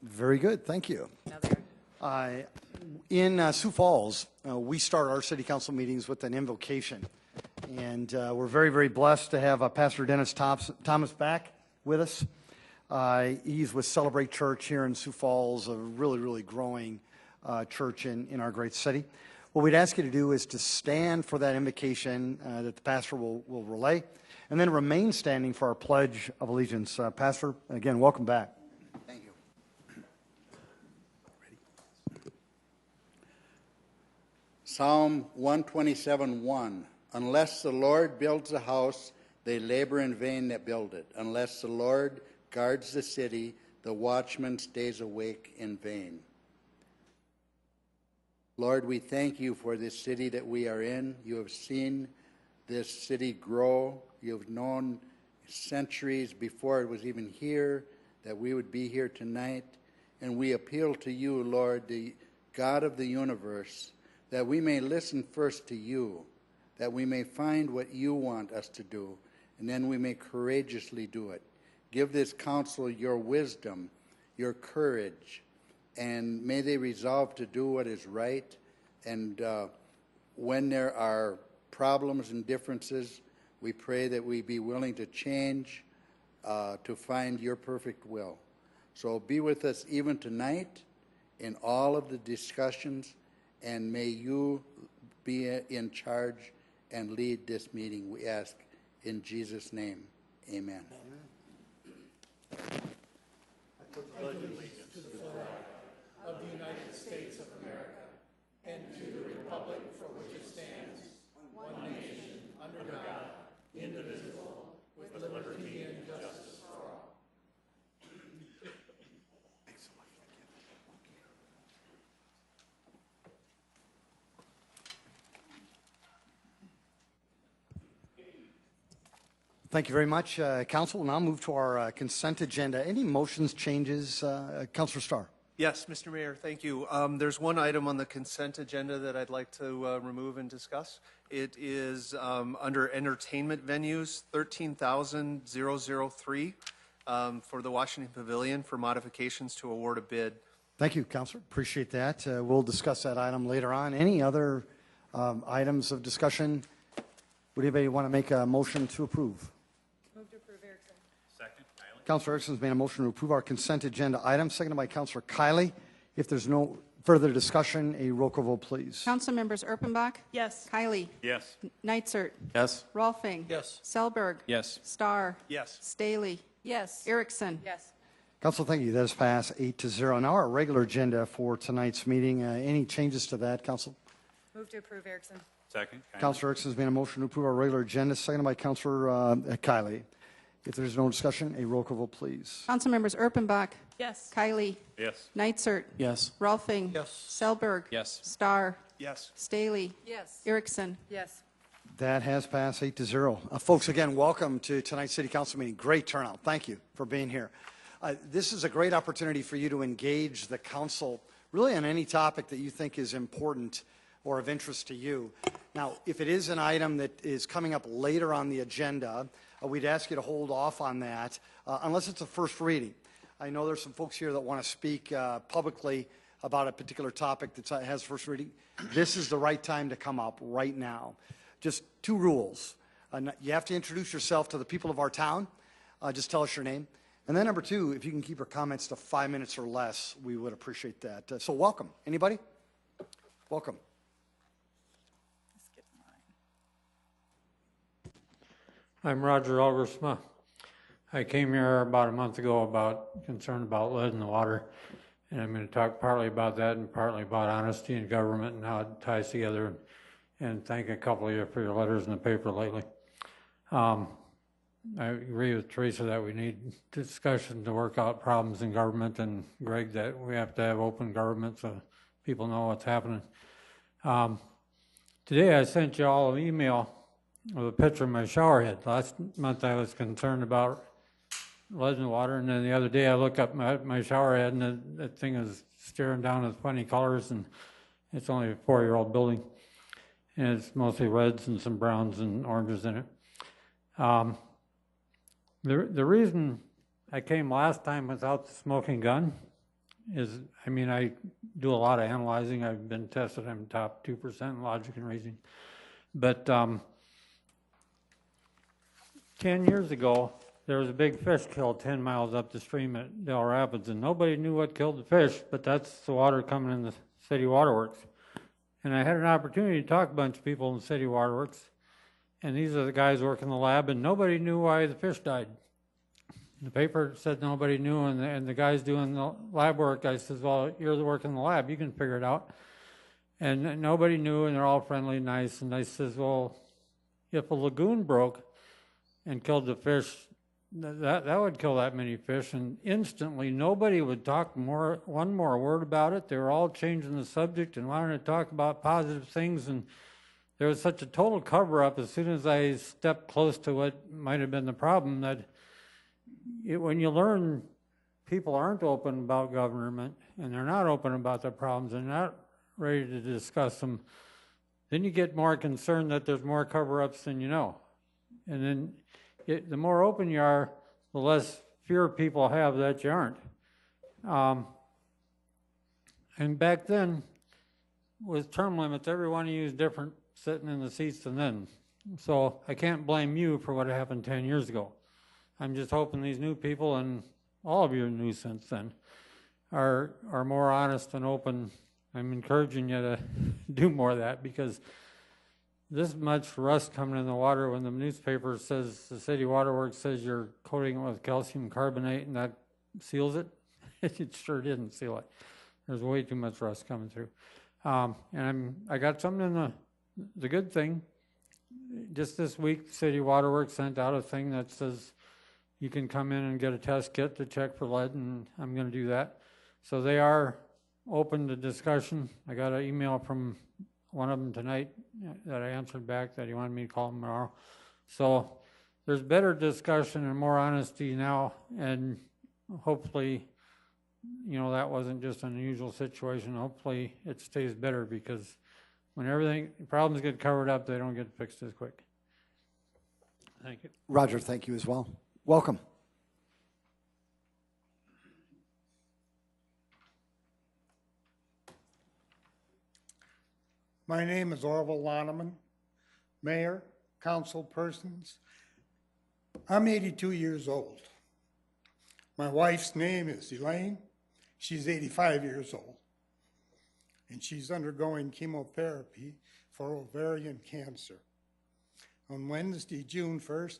Very good, thank you. Now there. In Sioux Falls, we start our city council meetings with an invocation. And we're very, very blessed to have Pastor Dennis Thomas back with us. He's with Celebrate Church here in Sioux Falls, a really, really growing church in our great city. What we'd ask you to do is to stand for that invocation that the pastor will relay, and then remain standing for our Pledge of Allegiance. Pastor, again, welcome back. Thank you. Psalm 127:1. Unless the Lord builds a house, they labor in vain that build it. Unless the Lord guards the city, the watchman stays awake in vain. Lord, we thank you for this city that we are in. You have seen this city grow. You have known centuries before it was even here that we would be here tonight. And we appeal to you, Lord, the God of the universe, that we may listen first to you, that we may find what you want us to do, and then we may courageously do it. Give this council your wisdom, your courage, and may they resolve to do what is right. And when there are problems and differences, we pray that we be willing to change to find your perfect will. So be with us even tonight in all of the discussions, and may you be in charge and lead this meeting, we ask in Jesus' name. Amen. I pledge allegiance to the flag of the United States of America and to the republic for which it stands, one nation, under God, indivisible, with liberty and justice for all. Thank you very much, Council. We'll now move to our consent agenda. Any motions, changes? Councilor Starr. Yes, Mr. Mayor, thank you. There's one item on the consent agenda that I'd like to remove and discuss. It is under entertainment venues, 13,003 for the Washington Pavilion for modifications to award a bid. Thank you, Councilor. Appreciate that. We'll discuss that item later on. Any other items of discussion? Would anybody want to make a motion to approve? Move to approve, Erickson. Second, Kiley. Councilor Erickson's made a motion to approve our consent agenda item, seconded by Councilor Kiley. If there's no further discussion, a roll call vote, please. Council members Erpenbach? Yes. Kiley? Yes. Neitzer? Yes. Rolfing? Yes. Selberg? Yes. Starr? Yes. Staley? Yes. Erickson? Yes. Council, thank you. That is passed 8-0. Now our regular agenda for tonight's meeting. Any changes to that, Council? Move to approve, Erickson. Second, Kiley. Councilor Erickson's made a motion to approve our regular agenda, seconded by Councilor Kiley. If there's no discussion, a roll call vote, please. Council members Erpenbach? Yes. Kiley? Yes. Neitzer? Yes. Rolfing? Yes. Selberg? Yes. Starr? Yes. Staley? Yes. Erickson? Yes. That has passed 8-0. Folks, again, welcome to tonight's City Council meeting. Great turnout. Thank you for being here. This is a great opportunity for you to engage the council really on any topic that you think is important or of interest to you. Now, if it is an item that is coming up later on the agenda, we'd ask you to hold off on that unless it's a first reading. I know there's some folks here that want to speak publicly about a particular topic that has first reading. This is the right time to come up right now. Just two rules. You have to introduce yourself to the people of our town. Just tell us your name. And then number two, if you can keep your comments to 5 minutes or less, we would appreciate that. So welcome. Anybody? Welcome. I'm Roger Algersma. I came here about a month ago concerned about lead in the water, and I'm going to talk partly about that and partly about honesty in government and how it ties together, and thank a couple of you for your letters in the paper lately. I agree with Teresa that we need discussion to work out problems in government, and Greg that we have to have open government so people know what's happening. Today I sent you all an email with a picture of my shower head. Last month I was concerned about lead in the water, and then the other day I look up my shower head, and that thing is staring down with funny colors, and it's only a 4-year-old building, and it's mostly reds and some browns and oranges in it. The reason I came last time without the smoking gun is, I mean, I do a lot of analyzing. I've been tested. I'm top 2% in logic and reasoning. But 10 years ago, there was a big fish killed 10 miles up the stream at Del Rapids, and nobody knew what killed the fish, but that's the water coming in the city waterworks. And I had an opportunity to talk to a bunch of people in the city waterworks, and these are the guys working in the lab, and nobody knew why the fish died. The paper said nobody knew, and the guys doing the lab work, I says, well, you're the work in the lab, you can figure it out. And nobody knew, and they're all friendly and nice, and I says, well, if a lagoon broke and killed the fish, that would kill that many fish, and instantly nobody would talk one more word about it. They were all changing the subject and wanting to talk about positive things, and there was such a total cover-up as soon as I stepped close to what might have been the problem that when you learn people aren't open about government and they're not open about their problems and not ready to discuss them, then you get more concerned that there's more cover-ups than you know. And then the more open you are, the less fear people have that you aren't. And back then, with term limits, everyone used different sitting in the seats than then. So I can't blame you for what happened 10 years ago. I'm just hoping these new people, and all of you are new since then, are more honest and open. I'm encouraging you to do more of that, because this much rust coming in the water, when the newspaper says, the city waterworks says you're coating it with calcium carbonate and that seals it, it sure didn't seal it. There's way too much rust coming through. And I got something in the good thing. Just this week, City Waterworks sent out a thing that says you can come in and get a test kit to check for lead, and I'm going to do that. So they are open to discussion. I got an email from one of them tonight that I answered back that he wanted me to call him tomorrow. So there's better discussion and more honesty now, and hopefully, you know, that wasn't just an unusual situation. Hopefully it stays better, because when problems get covered up, they don't get fixed as quick. Thank you. Roger, thank you as well. Welcome. My name is Orville Loneman, Mayor, council persons. I'm 82 years old. My wife's name is Elaine. She's 85 years old, and she's undergoing chemotherapy for ovarian cancer. On Wednesday, June 1st,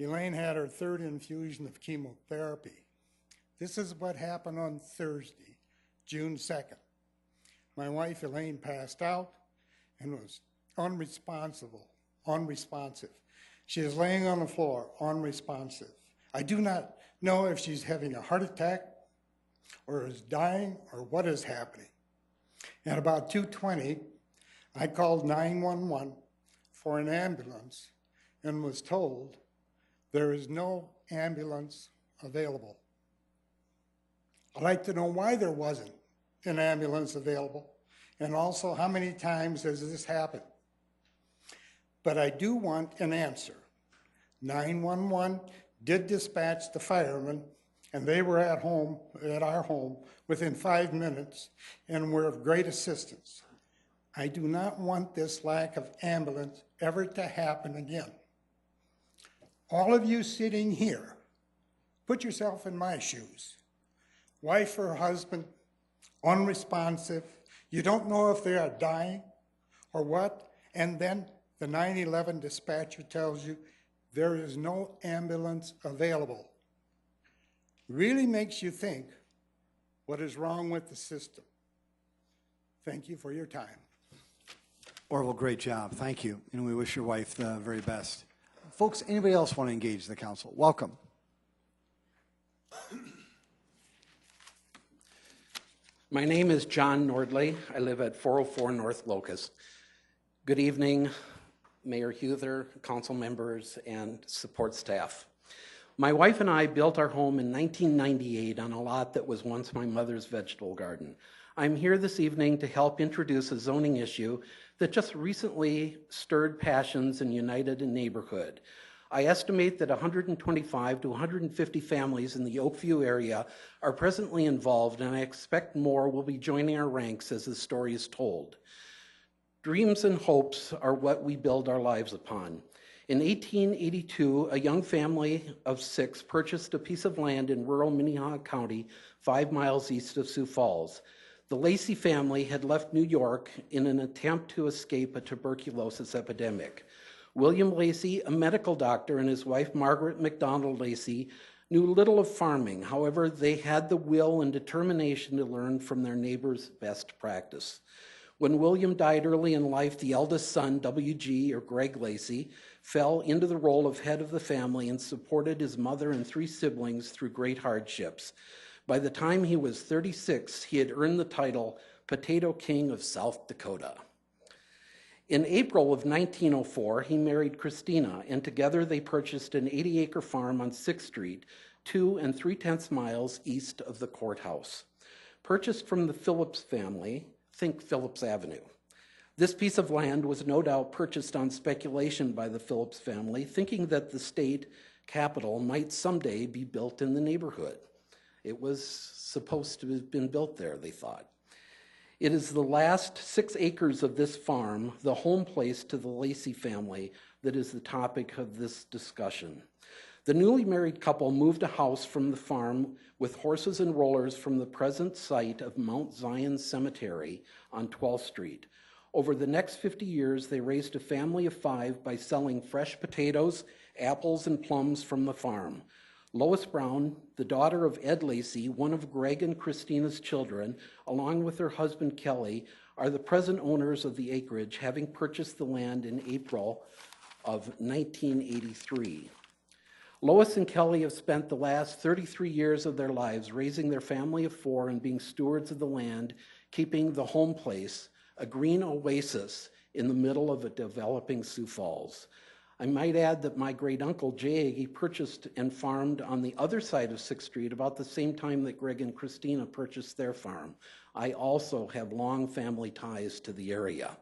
Elaine had her third infusion of chemotherapy. This is what happened on Thursday, June 2nd. My wife, Elaine, passed out and was unresponsive. She is laying on the floor, unresponsive. I do not know if she's having a heart attack or is dying or what is happening. At about 2:20, I called 911 for an ambulance and was told there is no ambulance available. I'd like to know why there wasn't an ambulance available, and also how many times has this happened. But I do want an answer. 911 did dispatch the firemen, and they were at our home within 5 minutes and were of great assistance. I do not want this lack of ambulance ever to happen again. All of you sitting here, put yourself in my shoes. Wife or husband, unresponsive, you don't know if they are dying or what, and then the 911 dispatcher tells you there is no ambulance available. Really makes you think what is wrong with the system. Thank you for your time. Orville, great job. Thank you. And we wish your wife the very best. Folks, anybody else want to engage the council? Welcome. My name is John Nordley. I live at 404 North Locust. Good evening, Mayor Huther, council members, and support staff. My wife and I built our home in 1998 on a lot that was once my mother's vegetable garden. I'm here this evening to help introduce a zoning issue that just recently stirred passions and united a neighborhood. I estimate that 125 to 150 families in the Oakview area are presently involved, and I expect more will be joining our ranks as the story is told. Dreams and hopes are what we build our lives upon. In 1882, a young family of 6 purchased a piece of land in rural Minnehaha County, 5 miles east of Sioux Falls. The Lacey family had left New York in an attempt to escape a tuberculosis epidemic. William Lacey, a medical doctor, and his wife Margaret McDonald Lacey knew little of farming. However, they had the will and determination to learn from their neighbors' best practice. When William died early in life, the eldest son, W.G. or Greg Lacey, fell into the role of head of the family and supported his mother and 3 siblings through great hardships. By the time he was 36, he had earned the title Potato King of South Dakota. In April of 1904, he married Christina, and together they purchased an 80-acre farm on 6th Street, 2 3/10 miles east of the courthouse. Purchased from the Phillips family, think Phillips Avenue. This piece of land was no doubt purchased on speculation by the Phillips family, thinking that the state capitol might someday be built in the neighborhood. It was supposed to have been built there, they thought. It is the last 6 acres of this farm, the home place to the Lacey family, that is the topic of this discussion. The newly married couple moved a house from the farm with horses and rollers from the present site of Mount Zion Cemetery on 12th Street. Over the next 50 years, they raised a family of 5 by selling fresh potatoes, apples, and plums from the farm. Lois Brown, the daughter of Ed Lacey, one of Greg and Christina's children, along with her husband Kelly, are the present owners of the acreage, having purchased the land in April of 1983. Lois and Kelly have spent the last 33 years of their lives raising their family of 4 and being stewards of the land, keeping the home place, a green oasis in the middle of a developing Sioux Falls. I might add that my great-uncle Jay Agee purchased and farmed on the other side of 6th Street about the same time that Greg and Christina purchased their farm. I also have long family ties to the area.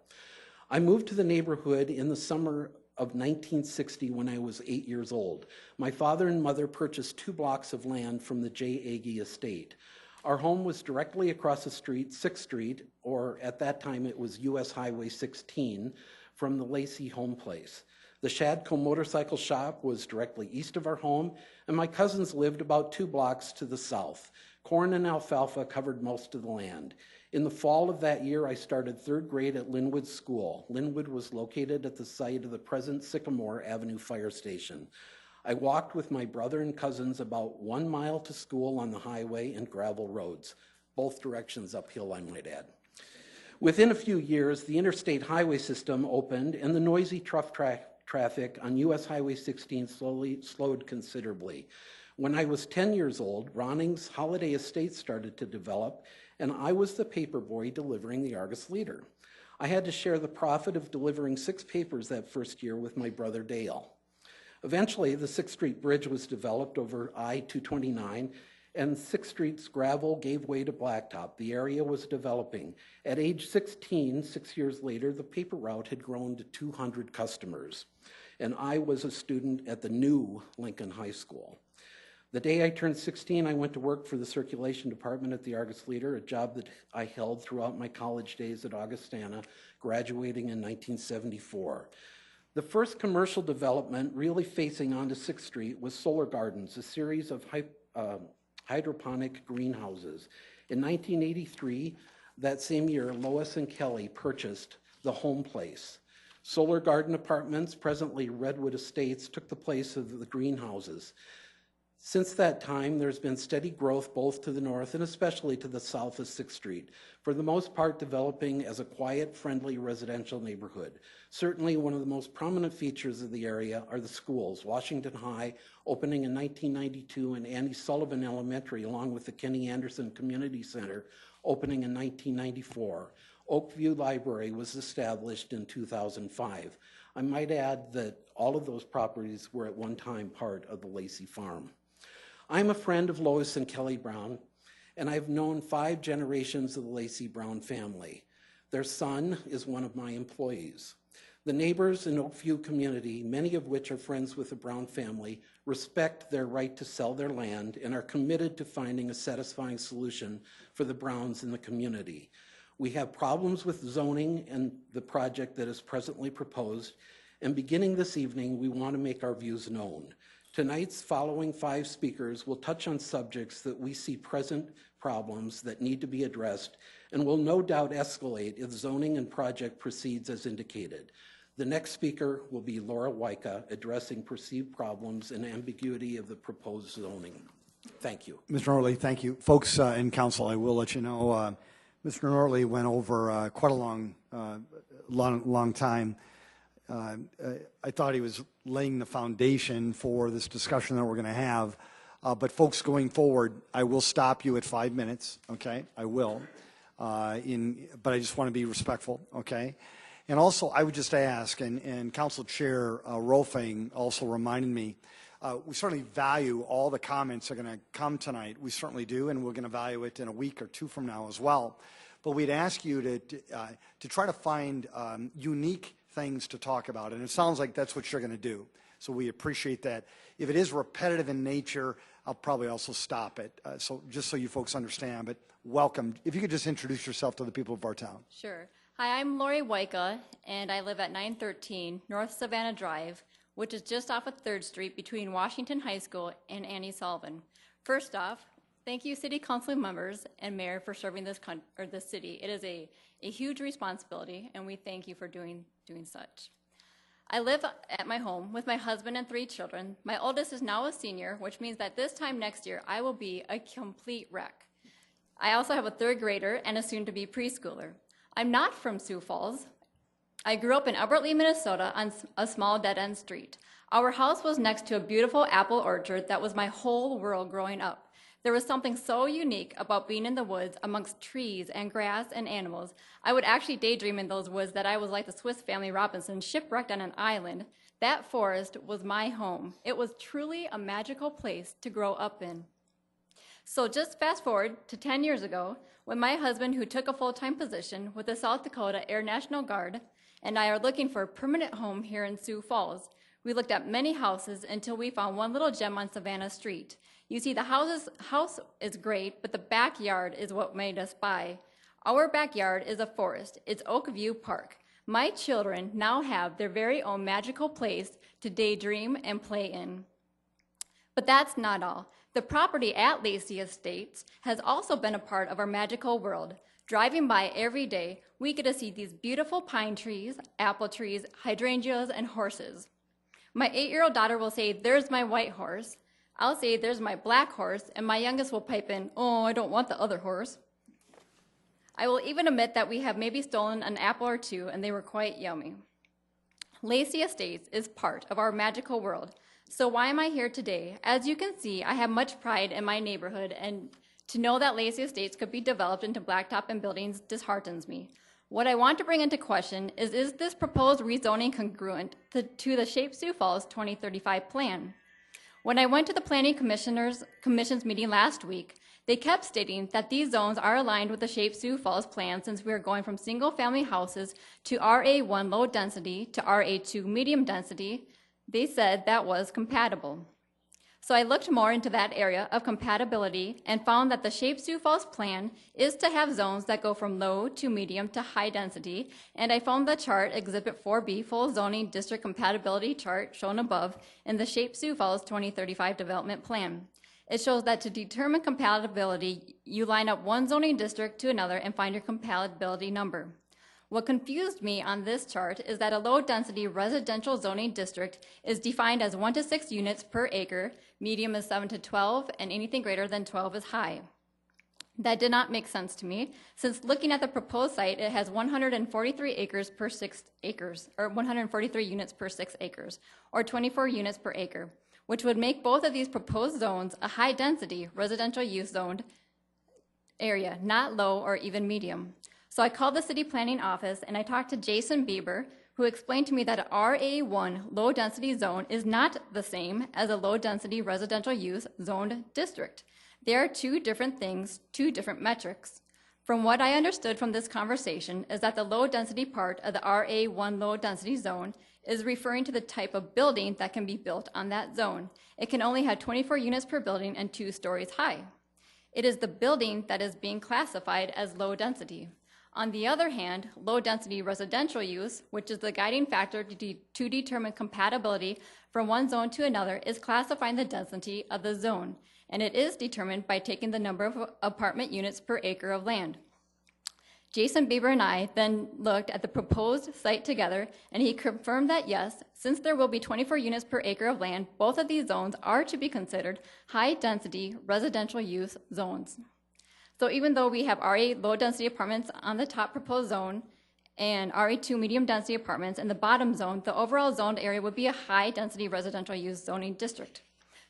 I moved to the neighborhood in the summer of 1960 when I was 8 years old. My father and mother purchased 2 blocks of land from the J. Agee estate. Our home was directly across the street, 6th Street, or at that time it was US Highway 16, from the Lacey home place. The Shadco motorcycle shop was directly east of our home, and my cousins lived about 2 blocks to the south. Corn and alfalfa covered most of the land. In the fall of that year, I started 3rd grade at Linwood School. Linwood was located at the site of the present Sycamore Avenue Fire Station. I walked with my brother and cousins about 1 mile to school on the highway and gravel roads, both directions uphill, I might add. Within a few years, the interstate highway system opened and the noisy traffic on US Highway 16 slowed considerably. When I was 10 years old, Roning's Holiday Estate started to develop, and I was the paper boy delivering the Argus Leader. I had to share the profit of delivering 6 papers that first year with my brother Dale. Eventually, the 6th Street Bridge was developed over I-229, and 6th Street's gravel gave way to blacktop. The area was developing. At age 16, 6 years later, the paper route had grown to 200 customers, and I was a student at the new Lincoln High School. The day I turned 16, I went to work for the circulation department at the Argus Leader, a job that I held throughout my college days at Augustana, graduating in 1974. The first commercial development really facing onto 6th Street was Solar Gardens, a series of hydroponic greenhouses. In 1983, that same year, Lois and Kelly purchased the home place. Solar Garden Apartments, presently Redwood Estates, took the place of the greenhouses. Since that time, there's been steady growth both to the north and especially to the south of 6th Street, for the most part developing as a quiet, friendly residential neighborhood. Certainly one of the most prominent features of the area are the schools, Washington High, opening in 1992, and Annie Sullivan Elementary, along with the Kenny Anderson Community Center, opening in 1994. Oakview Library was established in 2005. I might add that all of those properties were at one time part of the Lacey Farm. I'm a friend of Lois and Kelly Brown, and I've known 5 generations of the Lacey Brown family. Their son is one of my employees. The neighbors in Oakview community, many of which are friends with the Brown family, respect their right to sell their land and are committed to finding a satisfying solution for the Browns in the community. We have problems with zoning and the project that is presently proposed, and beginning this evening, we want to make our views known. Tonight's following 5 speakers will touch on subjects that we see present problems that need to be addressed and will no doubt escalate if zoning and project proceeds as indicated. The next speaker will be Laura Wyka, addressing perceived problems and ambiguity of the proposed zoning. Thank you. Mr. Nortley, thank you. Folks in council, I will let you know, Mr. Nortley went over quite a long time. I thought he was laying the foundation for this discussion that we're going to have. But folks, going forward, I will stop you at 5 minutes, okay? I will. But I just want to be respectful, okay? And also, I would just ask, and Council Chair Rolfing also reminded me, we certainly value all the comments that are going to come tonight. We certainly do, and we're going to value it in a week or 2 from now as well. But we'd ask you to try to find unique things to talk about, and it sounds like that's what you're going to do. So we appreciate that. If it is repetitive in nature, I'll probably also stop it. So just so you folks understand, but welcome. If you could just introduce yourself to the people of our town. Sure. Hi, I'm Lori Wyka, and I live at 913 North Savannah Drive, which is just off of 3rd Street between Washington High School and Annie Sullivan. First off, thank you, City Council members and Mayor, for serving this city. It is a huge responsibility, and we thank you for doing such. I live at my home with my husband and 3 children. My oldest is now a senior, which means that this time next year, I will be a complete wreck. I also have a 3rd grader and a soon-to-be preschooler. I'm not from Sioux Falls. I grew up in Albert Lea, Minnesota on a small dead-end street. Our house was next to a beautiful apple orchard that was my whole world growing up. There was something so unique about being in the woods amongst trees and grass and animals. I would actually daydream in those woods that I was like the Swiss Family Robinson, shipwrecked on an island. That forest was my home. It was truly a magical place to grow up in. So just fast forward to 10 years ago, when my husband, who took a full-time position with the South Dakota Air National Guard, and I are looking for a permanent home here in Sioux Falls. We looked at many houses until we found one little gem on Savannah Street. You see, the house is great, but the backyard is what made us buy. Our backyard is a forest. It's Oakview Park. My children now have their very own magical place to daydream and play in. But that's not all. The property at Lacey Estates has also been a part of our magical world. Driving by every day, we get to see these beautiful pine trees, apple trees, hydrangeas, and horses. My 8-year-old daughter will say, "There's my white horse." I'll say, "There's my black horse," and my youngest will pipe in, "Oh, I don't want the other horse." I will even admit that we have maybe stolen an apple or 2, and they were quite yummy. Lacey Estates is part of our magical world. So why am I here today? As you can see, I have much pride in my neighborhood, and to know that Lacey Estates could be developed into blacktop and buildings disheartens me. What I want to bring into question is this proposed rezoning congruent to the Shape Sioux Falls 2035 plan? When I went to the Planning Commission's meeting last week, they kept stating that these zones are aligned with the Shape Sioux Falls plan since we are going from single-family houses to RA1 low density to RA2 medium density. They said that was compatible. So I looked more into that area of compatibility and found that the Shape Sioux Falls plan is to have zones that go from low to medium to high density, and I found the chart, Exhibit 4B, full zoning district compatibility chart shown above in the Shape Sioux Falls 2035 development plan. It shows that to determine compatibility, you line up one zoning district to another and find your compatibility number. What confused me on this chart is that a low-density residential zoning district is defined as 1 to 6 units per acre, medium is 7 to 12, and anything greater than 12 is high. That did not make sense to me, since looking at the proposed site, it has 143 acres per 6 acres, or 143 units per 6 acres, or 24 units per acre, which would make both of these proposed zones a high-density residential use zoned area, not low or even medium. So I called the city planning office and I talked to Jason Bieber, who explained to me that an RA1 low density zone is not the same as a low density residential use zoned district. They are 2 different things, 2 different metrics. From what I understood from this conversation is that the low-density part of the RA1 low-density zone is referring to the type of building that can be built on that zone. It can only have 24 units per building and 2 stories high. It is the building that is being classified as low density. On the other hand, low-density residential use, which is the guiding factor to determine compatibility from one zone to another, is classifying the density of the zone, and it is determined by taking the number of apartment units per acre of land. Jason Bieber and I then looked at the proposed site together, and he confirmed that yes, since there will be 24 units per acre of land, both of these zones are to be considered high-density residential use zones. So even though we have RA low-density apartments on the top proposed zone and RA2 medium-density apartments in the bottom zone, the overall zoned area would be a high-density residential use zoning district.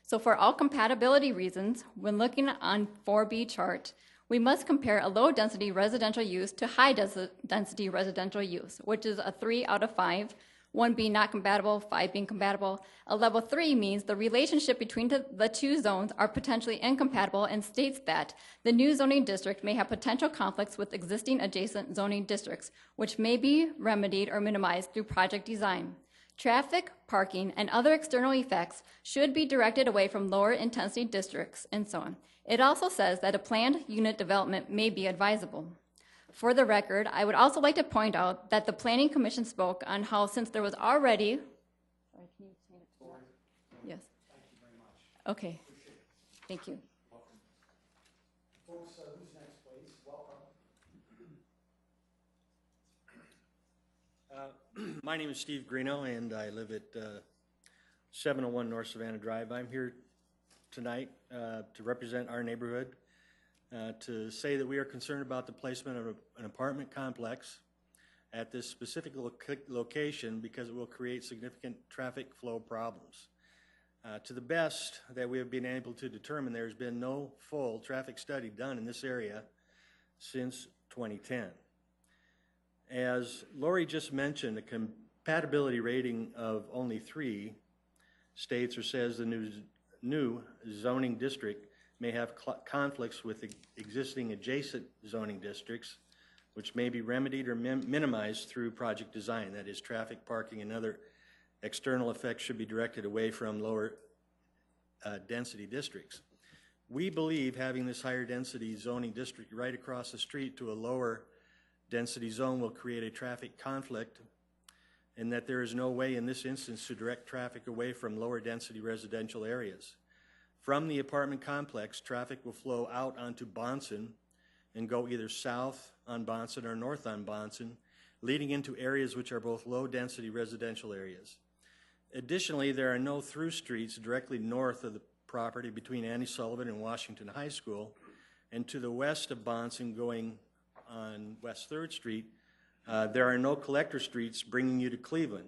So for all compatibility reasons, when looking on 4B chart, we must compare a low-density residential use to high-density residential use, which is a 3 out of 5, 1 being not compatible, 5 being compatible. A level 3 means the relationship between the two zones are potentially incompatible and states that the new zoning district may have potential conflicts with existing adjacent zoning districts, which may be remedied or minimized through project design. Traffic, parking, and other external effects should be directed away from lower intensity districts and so on. It also says that a planned unit development may be advisable. For the record, I would also like to point out that the Planning Commission spoke on how since there was already... Sorry, can you change it to that? Yes. Thank you very much. Okay. Thank you. Welcome. Folks, who's next, please? Welcome. My name is Steve Greeno, and I live at 701 North Savannah Drive. I'm here tonight to represent our neighborhood, to say that we are concerned about the placement of an apartment complex at this specific location because it will create significant traffic flow problems. To the best that we have been able to determine, there has been no full traffic study done in this area since 2010. As Lori just mentioned, a compatibility rating of only 3 states or says the new zoning district may have conflicts with existing adjacent zoning districts, which may be remedied or minimized through project design. That is, traffic, parking, and other external effects should be directed away from lower density districts. We believe having this higher density zoning district right across the street to a lower density zone will create a traffic conflict, and that there is no way in this instance to direct traffic away from lower density residential areas. From the apartment complex, traffic will flow out onto Bonson and go either south on Bonson or north on Bonson, leading into areas which are both low density residential areas. Additionally, there are no through streets directly north of the property between Annie Sullivan and Washington High School, and to the west of Bonson going on West 3rd Street, there are no collector streets bringing you to Cleveland.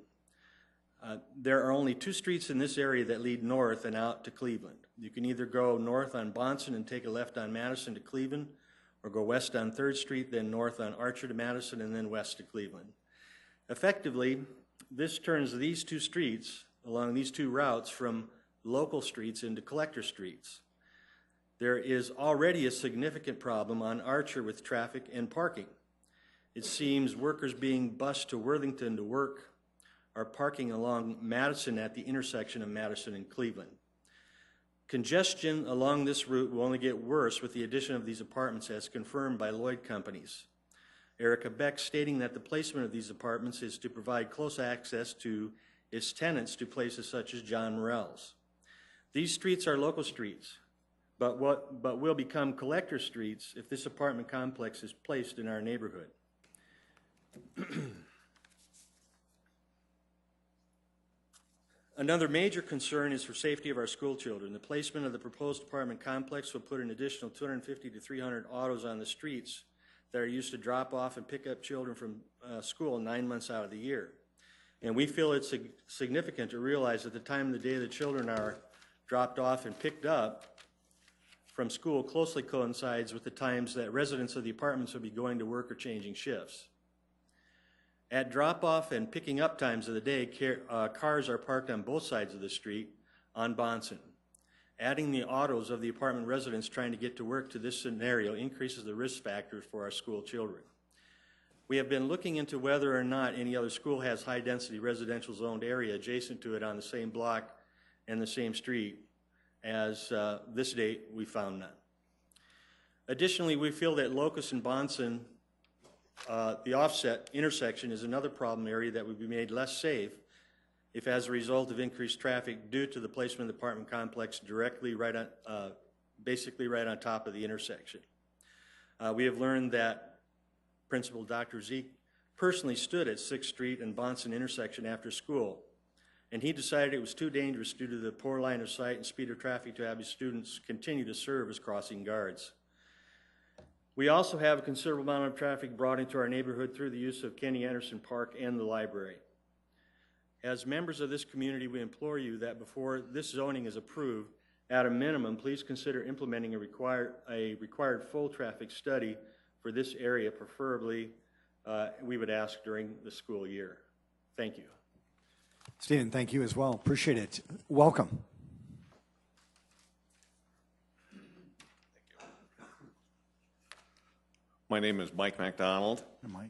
There are only 2 streets in this area that lead north and out to Cleveland. You can either go north on Bonson and take a left on Madison to Cleveland, or go west on 3rd Street, then north on Archer to Madison, and then west to Cleveland. Effectively, this turns these 2 streets along these 2 routes from local streets into collector streets. There is already a significant problem on Archer with traffic and parking. It seems workers being bused to Worthington to work are parking along Madison at the intersection of Madison and Cleveland. Congestion along this route will only get worse with the addition of these apartments, as confirmed by Lloyd Companies. Erica Beck stating that the placement of these apartments is to provide close access to its tenants to places such as John Morrell's. These streets are local streets, but will become collector streets if this apartment complex is placed in our neighborhood. Another major concern is for safety of our school children. The placement of the proposed apartment complex will put an additional 250 to 300 autos on the streets that are used to drop off and pick up children from school 9 months out of the year. And we feel it's significant to realize that the time of the day the children are dropped off and picked up from school closely coincides with the times that residents of the apartments will be going to work or changing shifts. At drop-off and picking up times of the day, cars are parked on both sides of the street on Bonson. Adding the autos of the apartment residents trying to get to work to this scenario increases the risk factors for our school children. We have been looking into whether or not any other school has high-density residential zoned area adjacent to it on the same block and the same street. As this date, we found none. Additionally, we feel that Locust and Bonson, the offset intersection, is another problem area that would be made less safe if, as a result of increased traffic due to the placement of the apartment complex directly right on, basically right on top of the intersection. We have learned that Principal Dr. Zeke personally stood at 6th Street and Bonson intersection after school, and he decided it was too dangerous due to the poor line of sight and speed of traffic to have his students continue to serve as crossing guards. We also have a considerable amount of traffic brought into our neighborhood through the use of Kenny Anderson Park and the library. As members of this community, we implore you that before this zoning is approved, at a minimum, please consider implementing a required full traffic study for this area, preferably, we would ask during the school year. Thank you. Stephen, thank you as well. Appreciate it. Welcome. My name is Mike McDonald. Mike.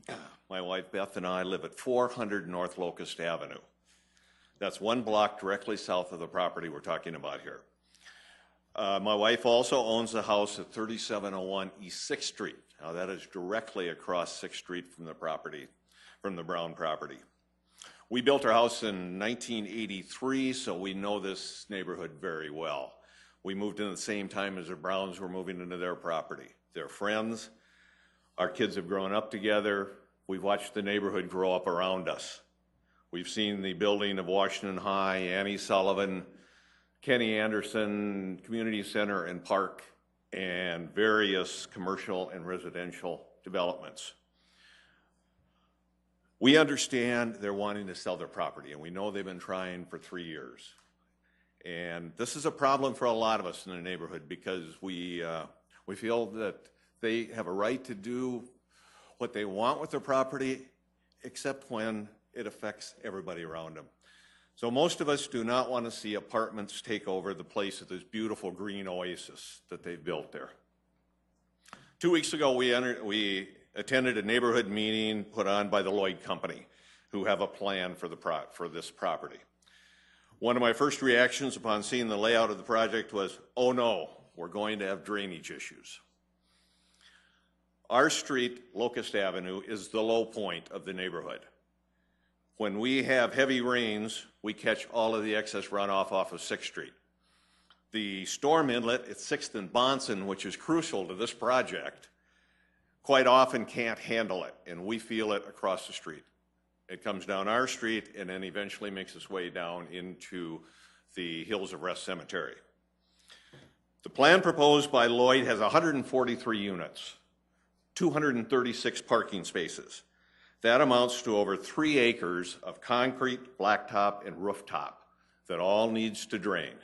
My wife Beth and I live at 400 North Locust Avenue. That's one block directly south of the property we're talking about here. My wife also owns a house at 3701 East 6th Street. Now that is directly across 6th Street from the property, from the Brown property. We built our house in 1983, so we know this neighborhood very well. We moved in at the same time as the Browns were moving into their property. They're friends. Our kids have grown up together. We've watched the neighborhood grow up around us. We've seen the building of Washington High, Annie Sullivan, Kenny Anderson Community Center and Park, and various commercial and residential developments. We understand they're wanting to sell their property, and we know they've been trying for 3 years. And this is a problem for a lot of us in the neighborhood because we feel that they have a right to do what they want with their property, except when it affects everybody around them. So most of us do not want to see apartments take over the place of this beautiful green oasis that they've built there. 2 weeks ago, we attended a neighborhood meeting put on by the Lloyd Company, who have a plan for this property. One of my first reactions upon seeing the layout of the project was, oh no, we're going to have drainage issues. Our street, Locust Avenue, is the low point of the neighborhood. When we have heavy rains, we catch all of the excess runoff off of 6th Street. The storm inlet at 6th and Bonson, which is crucial to this project, quite often can't handle it, and we feel it across the street. It comes down our street and then eventually makes its way down into the Hills of Rest Cemetery. The plan proposed by Lloyd has 143 units, 236 parking spaces. That amounts to over 3 acres of concrete, blacktop, and rooftop that all needs to drain.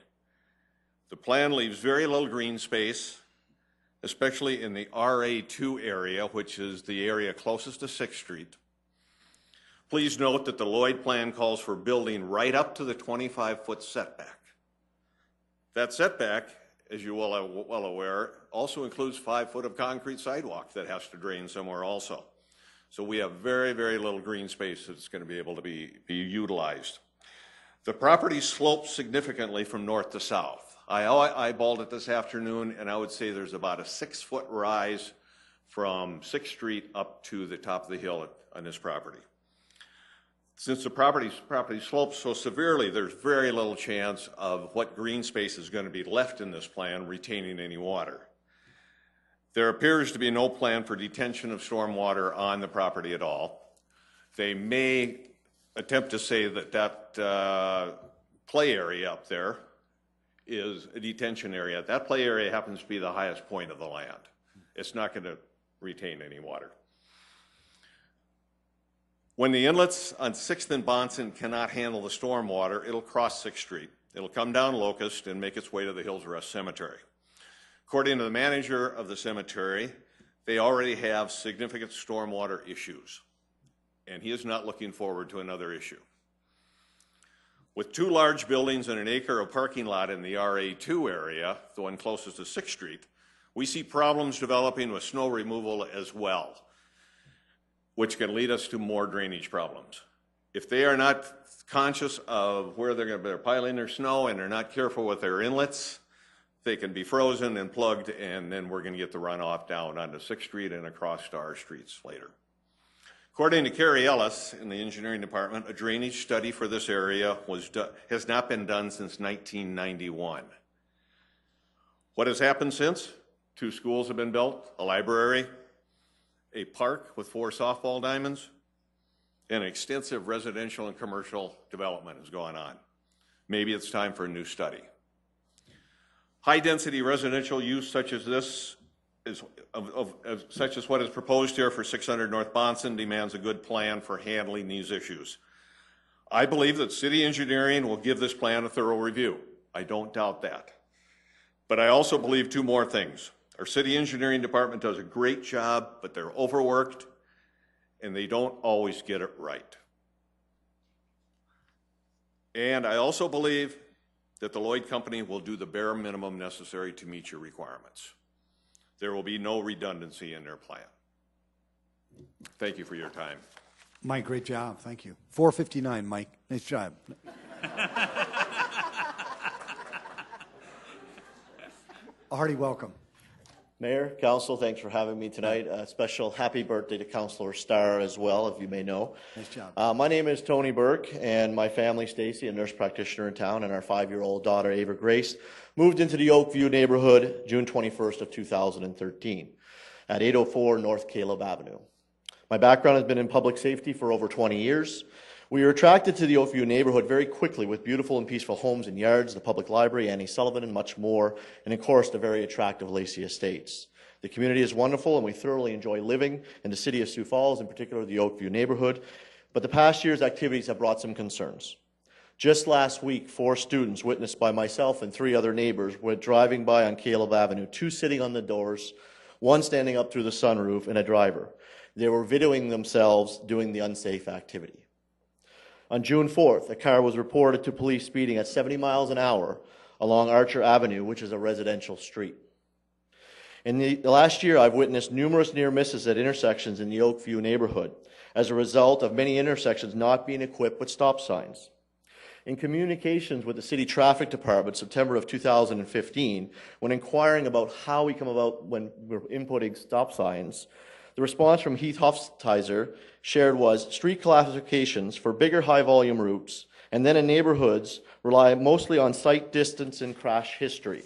The plan leaves very little green space, especially in the RA2 area, which is the area closest to 6th Street. Please note that the Lloyd plan calls for building right up to the 25-foot setback. That setback, as you're well aware, also includes 5 foot of concrete sidewalk that has to drain somewhere also. So we have very, very little green space that's going to be able to be utilized. The property slopes significantly from north to south. I eyeballed it this afternoon, and I would say there's about a 6 foot rise from 6th Street up to the top of the hill on this property. Since the property slopes so severely, there's very little chance of what green space is going to be left in this plan retaining any water. There appears to be no plan for detention of storm water on the property at all. They may attempt to say that play area up there is a detention area. That play area happens to be the highest point of the land. It's not going to retain any water. When the inlets on 6th and Bonson cannot handle the storm water, it'll cross 6th Street. It'll come down Locust and make its way to the Hills Rest Cemetery. According to the manager of the cemetery, they already have significant stormwater issues, and he is not looking forward to another issue. With 2 large buildings and an acre of parking lot in the RA2 area, the one closest to 6th Street, we see problems developing with snow removal as well, which can lead us to more drainage problems. If they are not conscious of where they're piling their snow and they're not careful with their inlets, they can be frozen and plugged, and then we're going to get the runoff down onto 6th Street and across to our streets later. According to Carrie Ellis in the engineering department, a drainage study for this area has not been done since 1991. What has happened since? 2 schools have been built, a library, a park with 4 softball diamonds, and extensive residential and commercial development has gone on. Maybe it's time for a new study. High-density residential use such as this, such as what is proposed here for 600 North Bonson, demands a good plan for handling these issues. I believe that city engineering will give this plan a thorough review. I don't doubt that. But I also believe 2 more things. Our city engineering department does a great job, but they're overworked and they don't always get it right. And I also believe that the Lloyd Company will do the bare minimum necessary to meet your requirements. There will be no redundancy in their plan. Thank you for your time. Mike, great job. Thank you. 4:59, Mike. Nice job. Artie, welcome. Mayor, Council, thanks for having me tonight. A special happy birthday to Councilor Starr as well, if you may know. Nice job. My name is Tony Burke, and my family, Stacy, a nurse practitioner in town, and our 5-year-old daughter, Ava Grace, moved into the Oakview neighborhood June 21st of 2013 at 804 North Caleb Avenue. My background has been in public safety for over 20 years. We were attracted to the Oakview neighborhood very quickly with beautiful and peaceful homes and yards, the public library, Annie Sullivan, and much more, and of course the very attractive Lacey Estates. The community is wonderful and we thoroughly enjoy living in the City of Sioux Falls, in particular the Oakview neighborhood, but the past year's activities have brought some concerns. Just last week, 4 students witnessed by myself and 3 other neighbors were driving by on Caleb Avenue, 2 sitting on the doors, 1 standing up through the sunroof, and a driver. They were videoing themselves doing the unsafe activity. On June 4th, a car was reported to police speeding at 70 miles an hour along Archer Avenue, which is a residential street. In the last year, I've witnessed numerous near misses at intersections in the Oakview neighborhood as a result of many intersections not being equipped with stop signs. In communications with the City Traffic Department, September of 2015, when inquiring about how we come about when we're inputting stop signs, the response from Heath Hofsteiser shared was street classifications for bigger high-volume routes, and then in neighborhoods rely mostly on sight distance and crash history.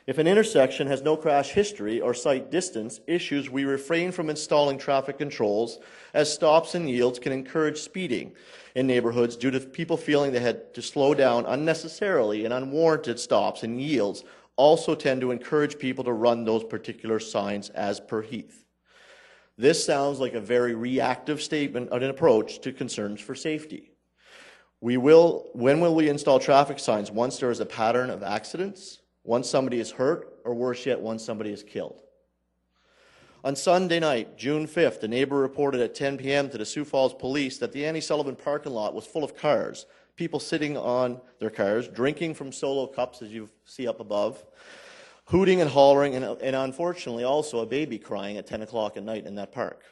If an intersection has no crash history or sight distance issues, we refrain from installing traffic controls, as stops and yields can encourage speeding in neighborhoods due to people feeling they had to slow down unnecessarily, and unwarranted stops and yields also tend to encourage people to run those particular signs, as per Heath. This sounds like a very reactive statement and an approach to concerns for safety. When will we install traffic signs? Once there is a pattern of accidents, once somebody is hurt, or worse yet, once somebody is killed. On Sunday night, June 5th, a neighbor reported at 10 p.m. to the Sioux Falls Police that the Annie Sullivan parking lot was full of cars, people sitting on their cars, drinking from solo cups, as you see up above, hooting and hollering, and unfortunately also a baby crying at 10 o'clock at night in that park.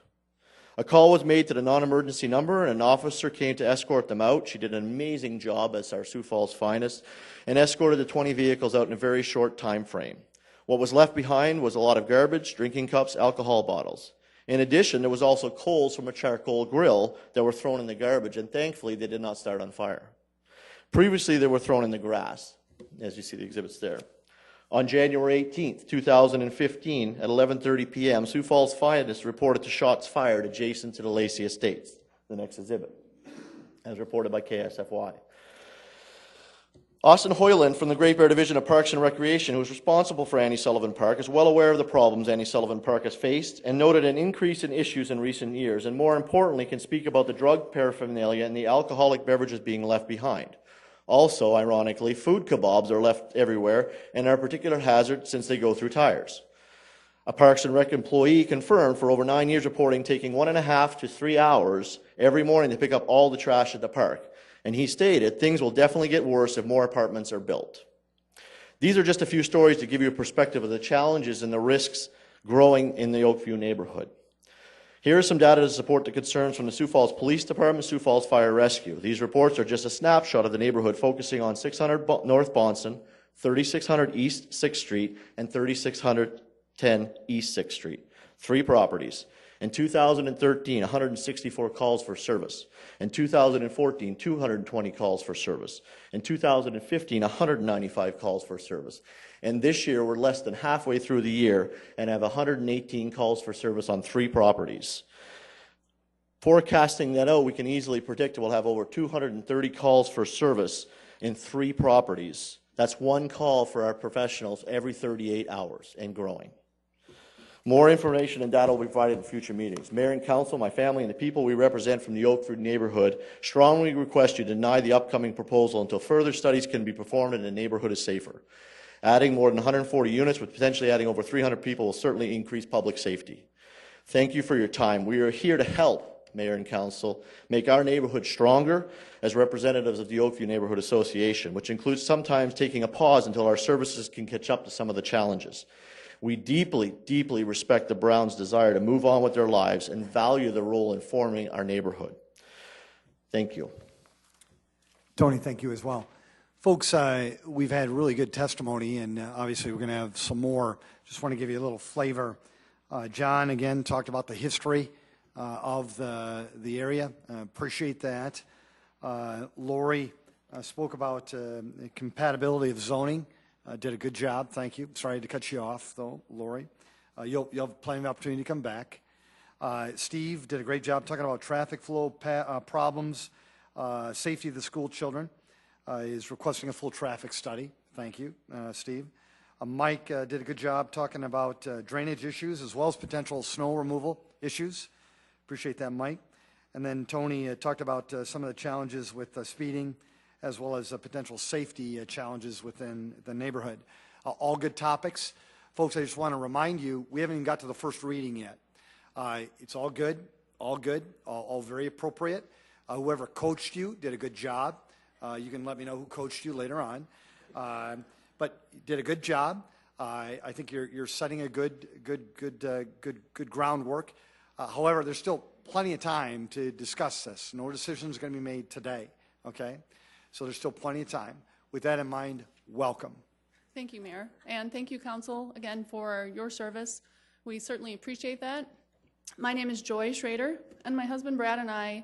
A call was made to the non-emergency number, and an officer came to escort them out. She did an amazing job as our Sioux Falls finest, and escorted the 20 vehicles out in a very short time frame. What was left behind was a lot of garbage, drinking cups, alcohol bottles. In addition, there was also coals from a charcoal grill that were thrown in the garbage, and thankfully they did not start on fire. Previously, they were thrown in the grass, as you see the exhibits there. On January 18th, 2015, at 11:30 p.m., Sioux Falls finest reported to shots fired adjacent to the Lacey Estates, the next exhibit, as reported by KSFY. Austin Hoyland from the Great Bear Division of Parks and Recreation, who is responsible for Annie Sullivan Park, is well aware of the problems Annie Sullivan Park has faced and noted an increase in issues in recent years, and more importantly can speak about the drug paraphernalia and the alcoholic beverages being left behind. Also, ironically, food kebabs are left everywhere and are a particular hazard since they go through tires. A Parks and Rec employee confirmed for over 9 years reporting taking 1.5 to 3 hours every morning to pick up all the trash at the park. And he stated, things will definitely get worse if more apartments are built. These are just a few stories to give you a perspective of the challenges and the risks growing in the Oakview neighborhood. Here is some data to support the concerns from the Sioux Falls Police Department, Sioux Falls Fire Rescue. These reports are just a snapshot of the neighborhood, focusing on 600 North Bonson, 3600 East 6th Street, and 3610 East 6th Street. 3 properties. In 2013, 164 calls for service. In 2014, 220 calls for service. In 2015, 195 calls for service. And this year, we're less than halfway through the year and have 118 calls for service on 3 properties. Forecasting that out, we can easily predict we'll have over 230 calls for service in 3 properties. That's 1 call for our professionals every 38 hours and growing. More information and data will be provided in future meetings. Mayor and Council, my family, and the people we represent from the Oakview neighborhood strongly request you deny the upcoming proposal until further studies can be performed and the neighborhood is safer. Adding more than 140 units, with potentially adding over 300 people, will certainly increase public safety. Thank you for your time. We are here to help, Mayor and Council, make our neighborhood stronger as representatives of the Oakview Neighborhood Association, which includes sometimes taking a pause until our services can catch up to some of the challenges. We deeply, deeply respect the Browns' desire to move on with their lives and value their role in forming our neighborhood. Thank you. Tony, thank you as well. Folks, we've had really good testimony, and obviously we're going to have some more. Just want to give you a little flavor. John, again, talked about the history of the area. Appreciate that. Lori spoke about compatibility of zoning. Did a good job. Thank you. Sorry to cut you off, though, Lori. You'll have plenty of opportunity to come back. Steve did a great job talking about traffic flow problems, safety of the school children. Is requesting a full traffic study. Thank you, Steve. Mike did a good job talking about drainage issues as well as potential snow removal issues. Appreciate that, Mike. And then Tony talked about some of the challenges with speeding as well as potential safety challenges within the neighborhood. All good topics. Folks, I just want to remind you, we haven't even got to the first reading yet. It's all good, all very appropriate. Whoever coached you did a good job. You can let me know who coached you later on. But you did a good job. I think you're setting a good groundwork. However, there's still plenty of time to discuss this. No decisions are going to be made today, okay? So there's still plenty of time. With that in mind, welcome. Thank you, Mayor. And thank you, Council, again, for your service. We certainly appreciate that. My name is Joy Schrader, and my husband Brad and I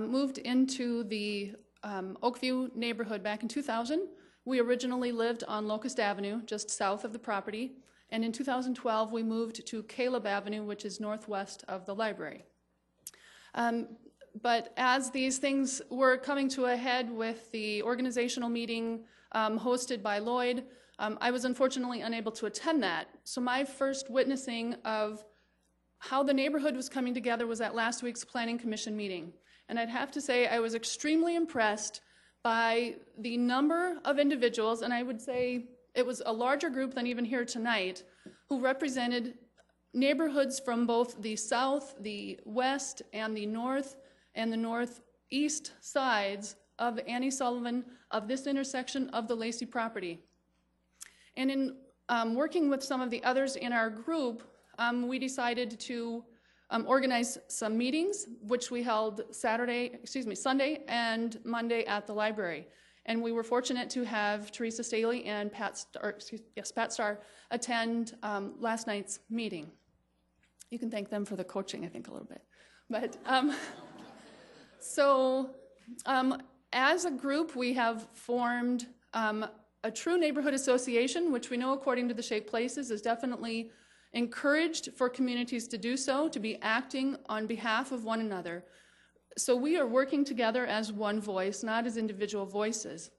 moved into the Oakview neighborhood back in 2000. We originally lived on Locust Avenue, just south of the property, and in 2012 we moved to Caleb Avenue, which is northwest of the library. But as these things were coming to a head with the organizational meeting hosted by Lloyd, I was unfortunately unable to attend that. So my first witnessing of how the neighborhood was coming together was at last week's Planning Commission meeting. And I'd have to say I was extremely impressed by the number of individuals, and I would say it was a larger group than even here tonight, who represented neighborhoods from both the south, the west, and the northeast sides of Annie Sullivan, of this intersection of the Lacey property. And in working with some of the others in our group, we decided to organize some meetings, which we held Sunday and Monday at the library. And we were fortunate to have Teresa Staley and Pat Starr attend last night's meeting. You can thank them for the coaching, I think, a little bit. But as a group, we have formed a true neighborhood association, which we know, according to the Shake Places, is definitely encouraged for communities to do so, to be acting on behalf of one another. So we are working together as one voice, not as individual voices.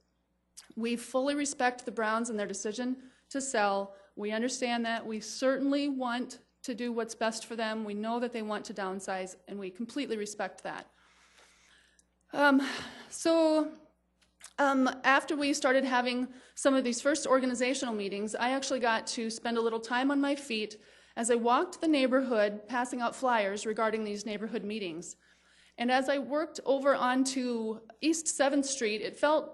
We fully respect the Browns and their decision to sell. We understand that. We certainly want to do what's best for them. We know that they want to downsize, and we completely respect that. After we started having some of these first organizational meetings, I actually got to spend a little time on my feet as I walked the neighborhood passing out flyers regarding these neighborhood meetings. And as I worked over onto East 7th Street, it felt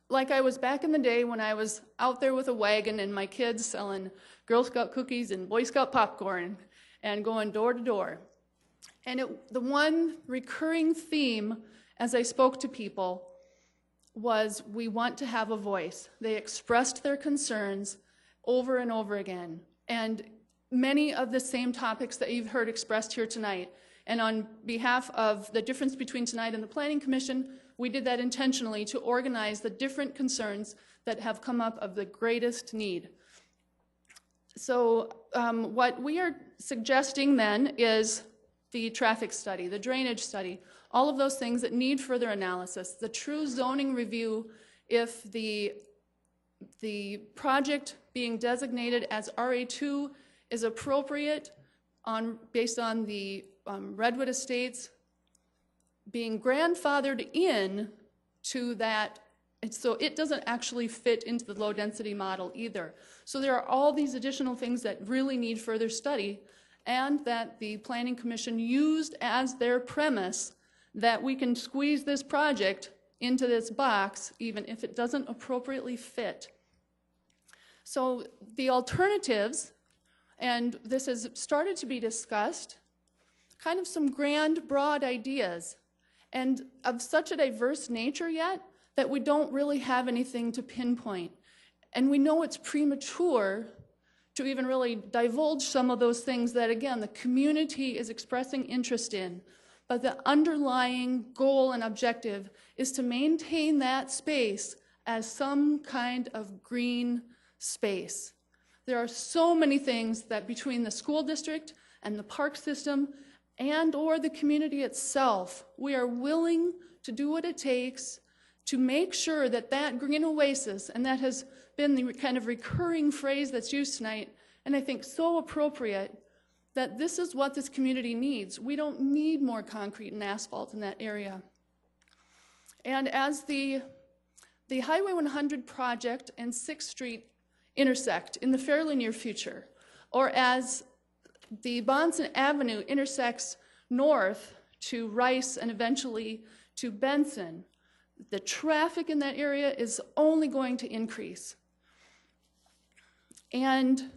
like I was back in the day when I was out there with a wagon and my kids selling Girl Scout cookies and Boy Scout popcorn and going door to door. And the one recurring theme as I spoke to people was, we want to have a voice. They expressed their concerns over and over again. And many of the same topics that you've heard expressed here tonight. And on behalf of the difference between tonight and the Planning Commission, we did that intentionally to organize the different concerns that have come up of the greatest need. So what we are suggesting then is the traffic study, the drainage study, all of those things that need further analysis, the true zoning review if the project being designated as RA2 is appropriate based on the Redwood Estates being grandfathered in to that, so it doesn't actually fit into the low density model either. So there are all these additional things that really need further study, and that the Planning Commission used as their premise that we can squeeze this project into this box even if it doesn't appropriately fit. So the alternatives, and this has started to be discussed, kind of some grand, broad ideas, and of such a diverse nature yet that we don't really have anything to pinpoint. And we know it's premature to even really divulge some of those things that, again, the community is expressing interest in. But the underlying goal and objective is to maintain that space as some kind of green space. There are so many things that between the school district and the park system and or the community itself, we are willing to do what it takes to make sure that that green oasis, and that has been the kind of recurring phrase that's used tonight, and I think so appropriate, that this is what this community needs. We don't need more concrete and asphalt in that area. And as the Highway 100 project and 6th Street intersect in the fairly near future, or as the Bonson Avenue intersects north to Rice and eventually to Benson, the traffic in that area is only going to increase. And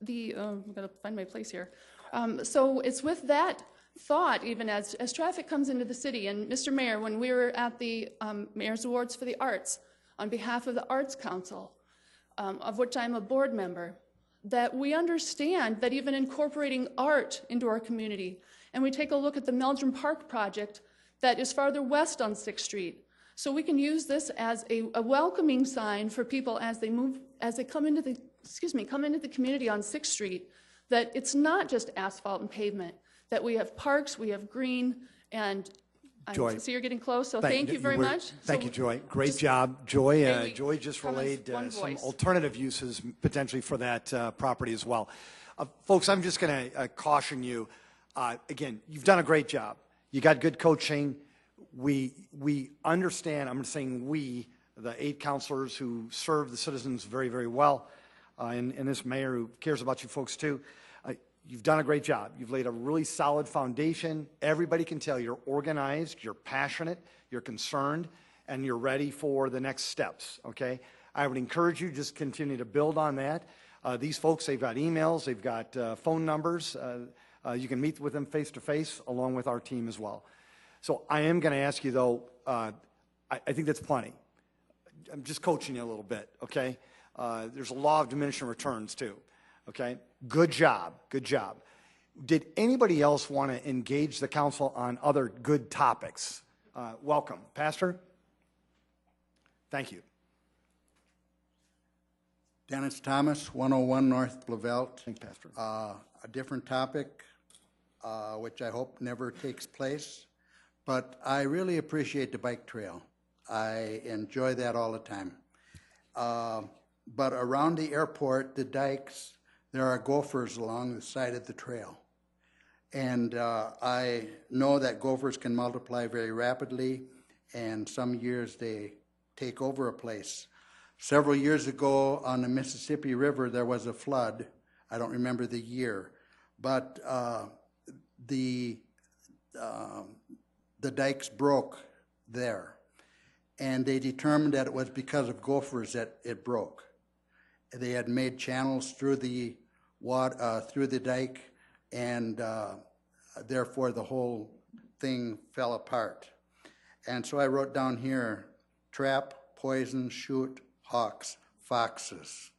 I'm gonna find my place here. So it's with that thought, even as traffic comes into the city, and Mr. Mayor, when we were at the Mayor's Awards for the Arts, on behalf of the Arts Council, of which I'm a board member, that we understand that even incorporating art into our community, and we take a look at the Meldrum Park project that is farther west on 6th Street, so we can use this as a welcoming sign for people as they come into the community on 6th Street, that it's not just asphalt and pavement, that we have parks, we have green, and Joy. I see you're getting close, so thank you very much. Thank you, Joy. Great job. Joy, Joy just relayed some voice. alternative uses potentially for that property as well. Folks, I'm just going to caution you. Again, you've done a great job. You got good coaching. We understand, I'm saying we, the 8 counselors who serve the citizens very, very well, and this mayor who cares about you folks too. You've done a great job. You've laid a really solid foundation. Everybody can tell you're organized, you're passionate, you're concerned, and you're ready for the next steps, okay? I would encourage you to just continue to build on that. These folks, they've got emails, they've got phone numbers. You can meet with them face-to-face along with our team as well. So I am going to ask you, though, I think that's plenty. I'm just coaching you a little bit, okay? There's a law of diminishing returns, too, okay? Good job, good job. Did anybody else want to engage the council on other good topics? Welcome. Pastor? Thank you. Dennis Thomas, 101 North Blauvelt. Thank you, Pastor. A different topic, which I hope never takes place, but I really appreciate the bike trail. I enjoy that all the time. But around the airport, the dikes, there are gophers along the side of the trail. And I know that gophers can multiply very rapidly, and some years they take over a place. Several years ago on the Mississippi River, there was a flood. I don't remember the year, but the the dikes broke there. And they determined that it was because of gophers that it broke. They had made channels through the dike, and therefore the whole thing fell apart. And so I wrote down here, trap, poison, shoot, hawks, foxes.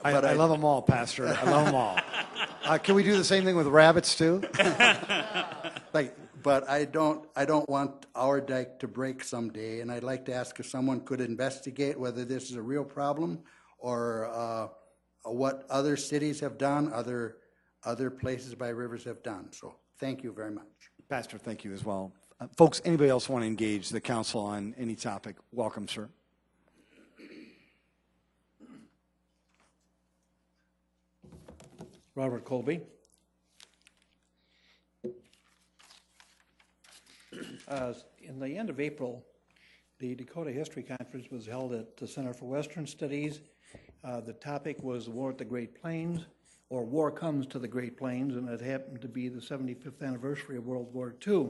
I love them all, Pastor. I love them all. Can we do the same thing with rabbits too? But I don't want our dike to break someday, and I'd like to ask if someone could investigate whether this is a real problem or what other cities have done, other places by rivers have done. So thank you very much. Pastor, thank you as well. Folks, anybody else want to engage the council on any topic? Welcome, sir. Robert Colby. In the end of April, the Dakota History Conference was held at the Center for Western Studies. The topic was the War at the Great Plains, or War Comes to the Great Plains, and it happened to be the 75th anniversary of World War II.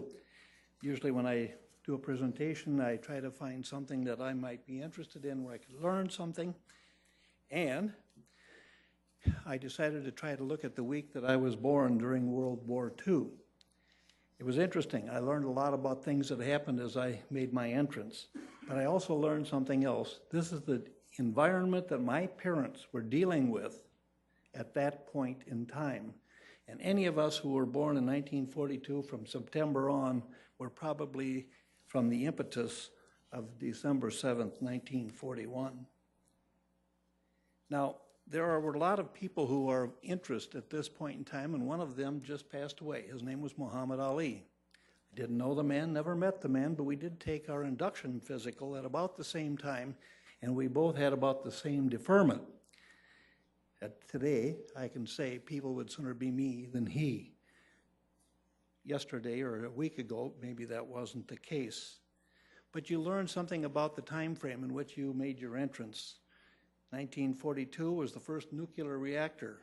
Usually when I do a presentation, I try to find something that I might be interested in where I could learn something. And I decided to try to look at the week that I was born during World War II. It was interesting. I learned a lot about things that happened as I made my entrance. But I also learned something else. This is the environment that my parents were dealing with at that point in time. And any of us who were born in 1942 from September on were probably from the impetus of December 7th, 1941. Now, there were a lot of people who are of interest at this point in time, and one of them just passed away. His name was Muhammad Ali. I didn't know the man, never met the man, but we did take our induction physical at about the same time, and we both had about the same deferment. Today, I can say people would sooner be me than he. Yesterday or a week ago, maybe that wasn't the case. But you learn something about the time frame in which you made your entrance. 1942 was the first nuclear reactor.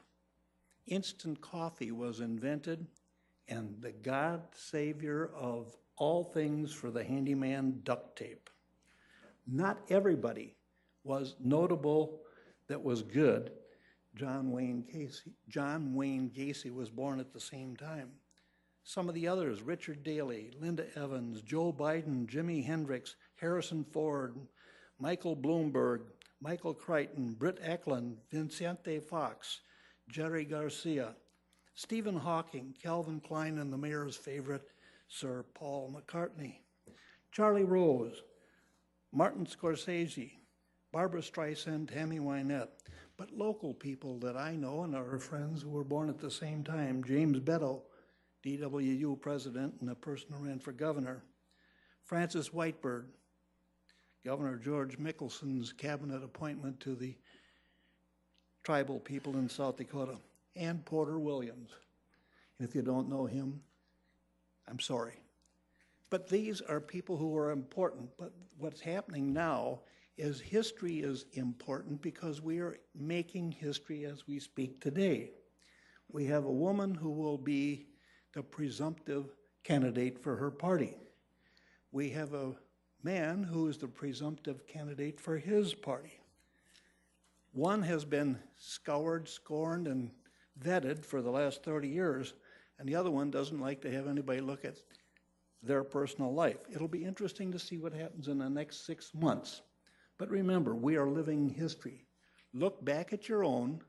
Instant coffee was invented, and the God savior of all things for the handyman, duct tape. Not everybody was notable that was good. John Wayne Gacy was born at the same time. Some of the others, Richard Daley, Linda Evans, Joe Biden, Jimi Hendrix, Harrison Ford, Michael Bloomberg, Michael Crichton, Britt Eklund, Vicente Fox, Jerry Garcia, Stephen Hawking, Calvin Klein, and the mayor's favorite, Sir Paul McCartney, Charlie Rose, Martin Scorsese, Barbara Streisand, Tammy Wynette, but local people that I know and are friends who were born at the same time, James Beto, DWU president and a person who ran for governor, Francis Whitebird, Governor George Mickelson's cabinet appointment to the tribal people in South Dakota, and Porter Williams. And if you don't know him, I'm sorry. But these are people who are important. But what's happening now is history is important because we are making history as we speak today. We have a woman who will be the presumptive candidate for her party. We have a man who is the presumptive candidate for his party. One has been scoured, scorned, and vetted for the last 30 years, and the other one doesn't like to have anybody look at their personal life. It'll be interesting to see what happens in the next 6 months. But remember, we are living history. Look back at your own,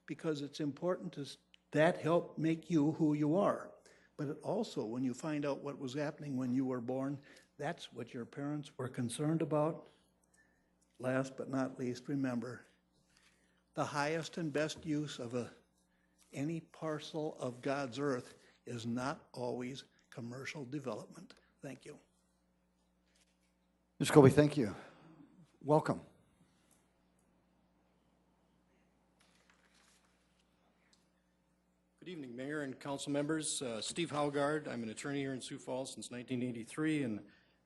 because it's important to that help make you who you are. But it also, when you find out what was happening when you were born, that's what your parents were concerned about. Last but not least, remember, the highest and best use of any parcel of God's earth is not always commercial development. Thank you. Mr. Colby, thank you. Welcome. Good evening, Mayor and council members. Steve Haugard. I'm an attorney here in Sioux Falls since 1983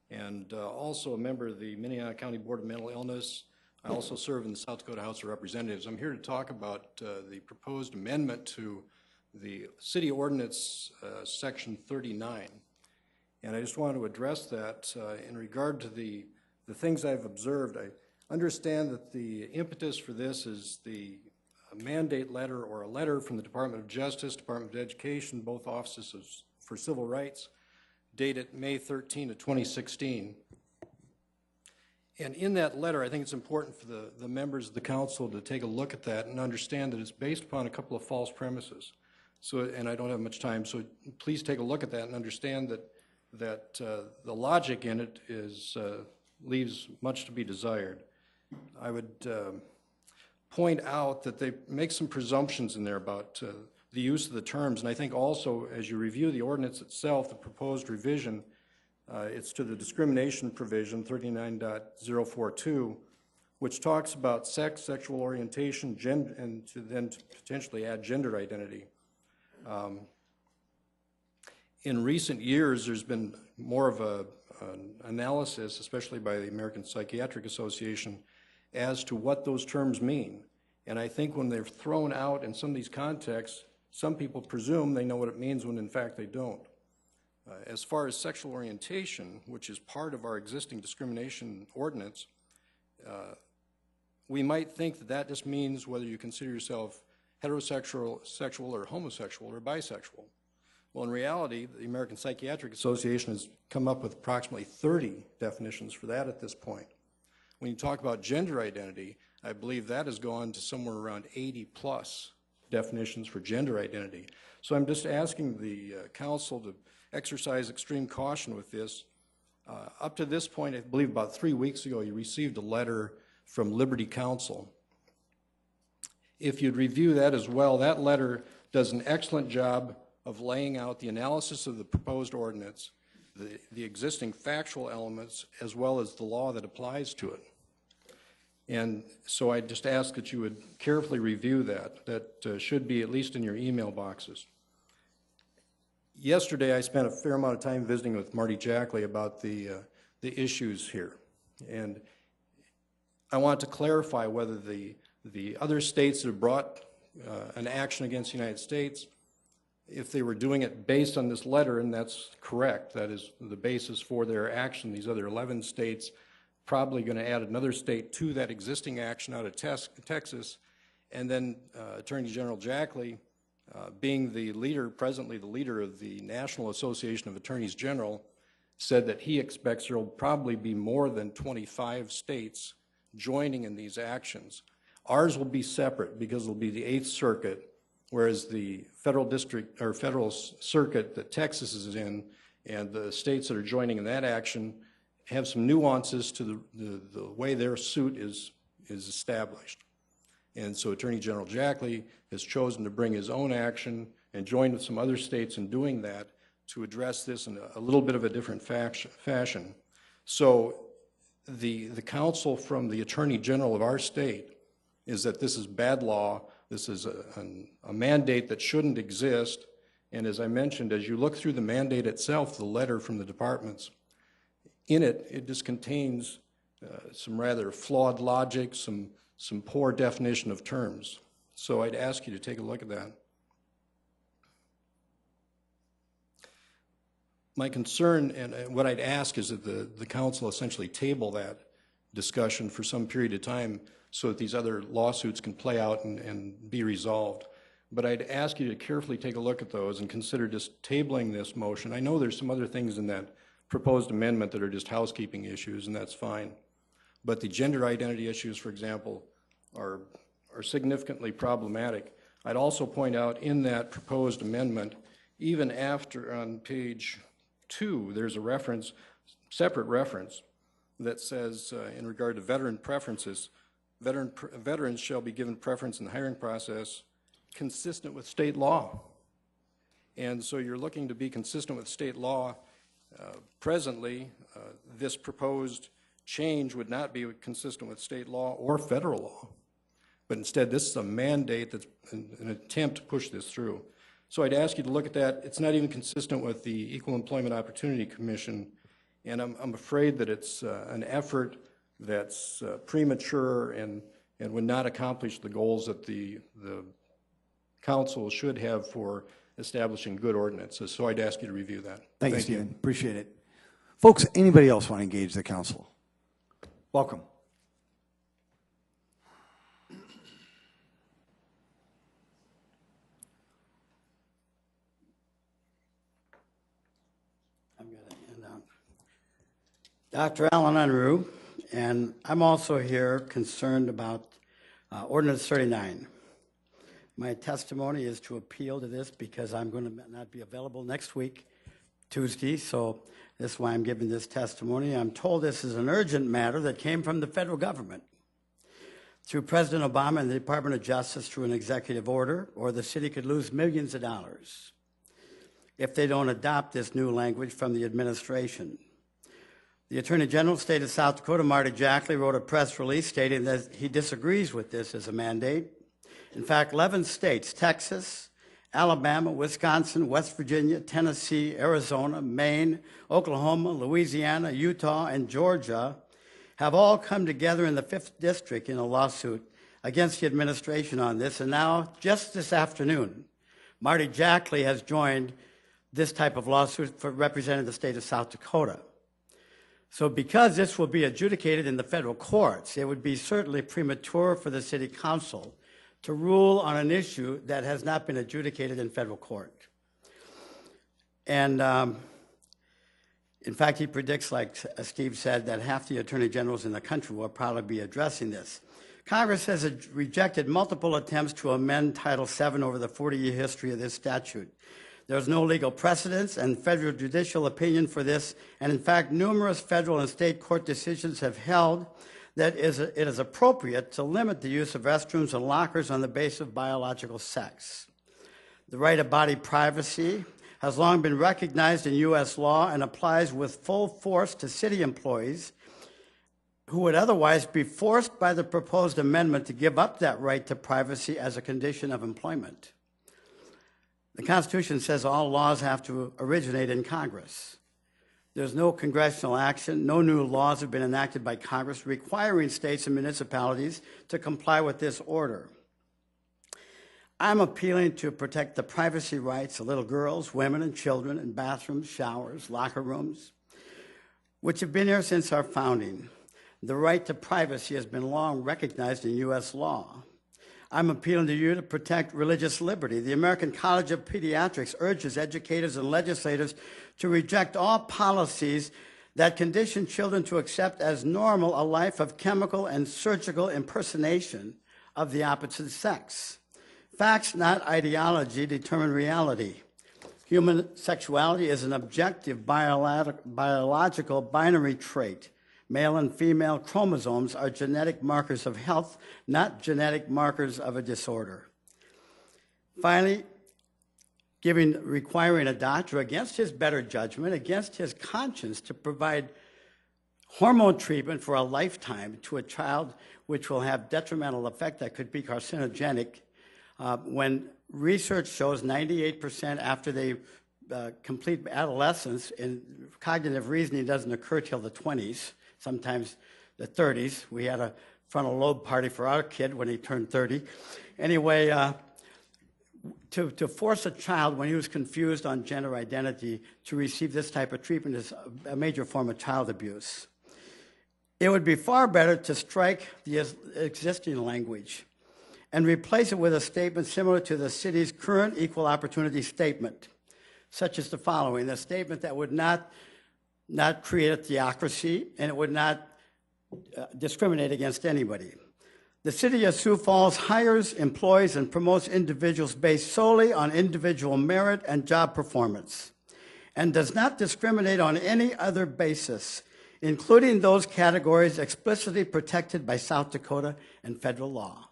and also a member of the Minnehaha County Board of Mental Illness. I also serve in the South Dakota House of Representatives. I'm here to talk about the proposed amendment to the city ordinance, section 39. And I just want to address that in regard to the things I've observed. I understand that the impetus for this is the mandate letter or a letter from the Department of Justice, Department of Education, both offices for civil rights, dated May 13 of 2016. And in that letter, I think it's important for the members of the council to take a look at that and understand that it's based upon a couple of false premises. So, and I don't have much time, so please take a look at that and understand that the logic in it is leaves much to be desired. I would point out that they make some presumptions in there about the use of the terms, and I think also as you review the ordinance itself, the proposed revision, it's to the discrimination provision 39.042, which talks about sex, sexual orientation, gender, and to potentially add gender identity. In recent years, there's been more of an analysis, especially by the American Psychiatric Association, as to what those terms mean. And I think when they're thrown out in some of these contexts, some people presume they know what it means when in fact they don't. As far as sexual orientation, which is part of our existing discrimination ordinance, we might think that that just means whether you consider yourself heterosexual, sexual, or homosexual, or bisexual. Well, in reality, the American Psychiatric Association has come up with approximately 30 definitions for that at this point. When you talk about gender identity, I believe that has gone to somewhere around 80 plus definitions for gender identity. So I'm just asking the council to exercise extreme caution with this. Up to this point, I believe about 3 weeks ago, you received a letter from Liberty Counsel. If you'd review that as well, that letter does an excellent job of laying out the analysis of the proposed ordinance, the existing factual elements, as well as the law that applies to it. And so I just ask that you would carefully review that. That should be at least in your email boxes. Yesterday, I spent a fair amount of time visiting with Marty Jackley about the issues here. And I want to clarify whether the other states that have brought an action against the United States, if they were doing it based on this letter, and that's correct, that is the basis for their action, these other 11 states probably going to add another state to that existing action out of Texas, and then Attorney General Jackley, being the leader, presently the leader of the National Association of Attorneys General, said that he expects there will probably be more than 25 states joining in these actions. Ours will be separate because it will be the 8th Circuit, whereas the federal district or federal circuit that Texas is in and the states that are joining in that action have some nuances to the way their suit is established. And so Attorney General Jackley has chosen to bring his own action and join with some other states in doing that to address this in a little bit of a different fashion. So the counsel from the Attorney General of our state is that this is bad law, this is a mandate that shouldn't exist, and as I mentioned, as you look through the mandate itself, the letter from the departments, in it, it just contains some rather flawed logic, some poor definition of terms. So I'd ask you to take a look at that. My concern and what I'd ask is that the council essentially table that discussion for some period of time so that these other lawsuits can play out and be resolved. But I'd ask you to carefully take a look at those and consider just tabling this motion. I know there's some other things in that proposed amendment that are just housekeeping issues, and that's fine. But the gender identity issues, for example, are significantly problematic. I'd also point out in that proposed amendment, even after on page 2, there's a reference, separate reference, that says in regard to veteran preferences, veterans shall be given preference in the hiring process consistent with state law. And so you're looking to be consistent with state law. Presently, this proposed change would not be consistent with state law or federal law. But instead, this is a mandate that's an attempt to push this through. So I'd ask you to look at that. It's not even consistent with the Equal Employment Opportunity Commission, and I'm afraid that it's an effort that's premature and would not accomplish the goals that the council should have for establishing good ordinances. So I'd ask you to review that. Thank you, Stephen. Appreciate it. Folks, anybody else want to engage the council? Welcome. Dr. Alan Unruh, and I'm also here concerned about Ordinance 39. My testimony is to appeal to this because I'm going to not be available next week, Tuesday, so this is why I'm giving this testimony. I'm told this is an urgent matter that came from the federal government through President Obama and the Department of Justice through an executive order, or the city could lose millions of dollars if they don't adopt this new language from the administration. The Attorney General of the state of South Dakota, Marty Jackley, wrote a press release stating that he disagrees with this as a mandate. In fact, 11 states, Texas, Alabama, Wisconsin, West Virginia, Tennessee, Arizona, Maine, Oklahoma, Louisiana, Utah, and Georgia have all come together in the 5th District in a lawsuit against the administration on this. And now, just this afternoon, Marty Jackley has joined this type of lawsuit for representing the state of South Dakota. So because this will be adjudicated in the federal courts, it would be certainly premature for the city council to rule on an issue that has not been adjudicated in federal court. And in fact, he predicts, like Steve said, that half the attorney generals in the country will probably be addressing this. Congress has rejected multiple attempts to amend Title VII over the 40-year history of this statute. There's no legal precedence and federal judicial opinion for this, and in fact, numerous federal and state court decisions have held that it is appropriate to limit the use of restrooms and lockers on the basis of biological sex. The right of body privacy has long been recognized in U.S. law and applies with full force to city employees who would otherwise be forced by the proposed amendment to give up that right to privacy as a condition of employment. The Constitution says all laws have to originate in Congress. There's no congressional action, no new laws have been enacted by Congress requiring states and municipalities to comply with this order. I'm appealing to protect the privacy rights of little girls, women, and children in bathrooms, showers, locker rooms, which have been here since our founding. The right to privacy has been long recognized in U.S. law. I'm appealing to you to protect religious liberty. The American College of Pediatrics urges educators and legislators to reject all policies that condition children to accept as normal a life of chemical and surgical impersonation of the opposite sex. Facts, not ideology, determine reality. Human sexuality is an objective biological binary trait. Male and female chromosomes are genetic markers of health, not genetic markers of a disorder. Finally, requiring a doctor against his better judgment, against his conscience, to provide hormone treatment for a lifetime to a child which will have detrimental effect that could be carcinogenic, when research shows 98% after they complete adolescence, and cognitive reasoning doesn't occur till the 20s, sometimes the 30s. We had a frontal lobe party for our kid when he turned 30. Anyway, to force a child when he was confused on gender identity to receive this type of treatment is a major form of child abuse. It would be far better to strike the existing language and replace it with a statement similar to the city's current equal opportunity statement, such as the following: a statement that would not create a theocracy, and it would not discriminate against anybody. The City of Sioux Falls hires, employs, and promotes individuals based solely on individual merit and job performance, and does not discriminate on any other basis, including those categories explicitly protected by South Dakota and federal law.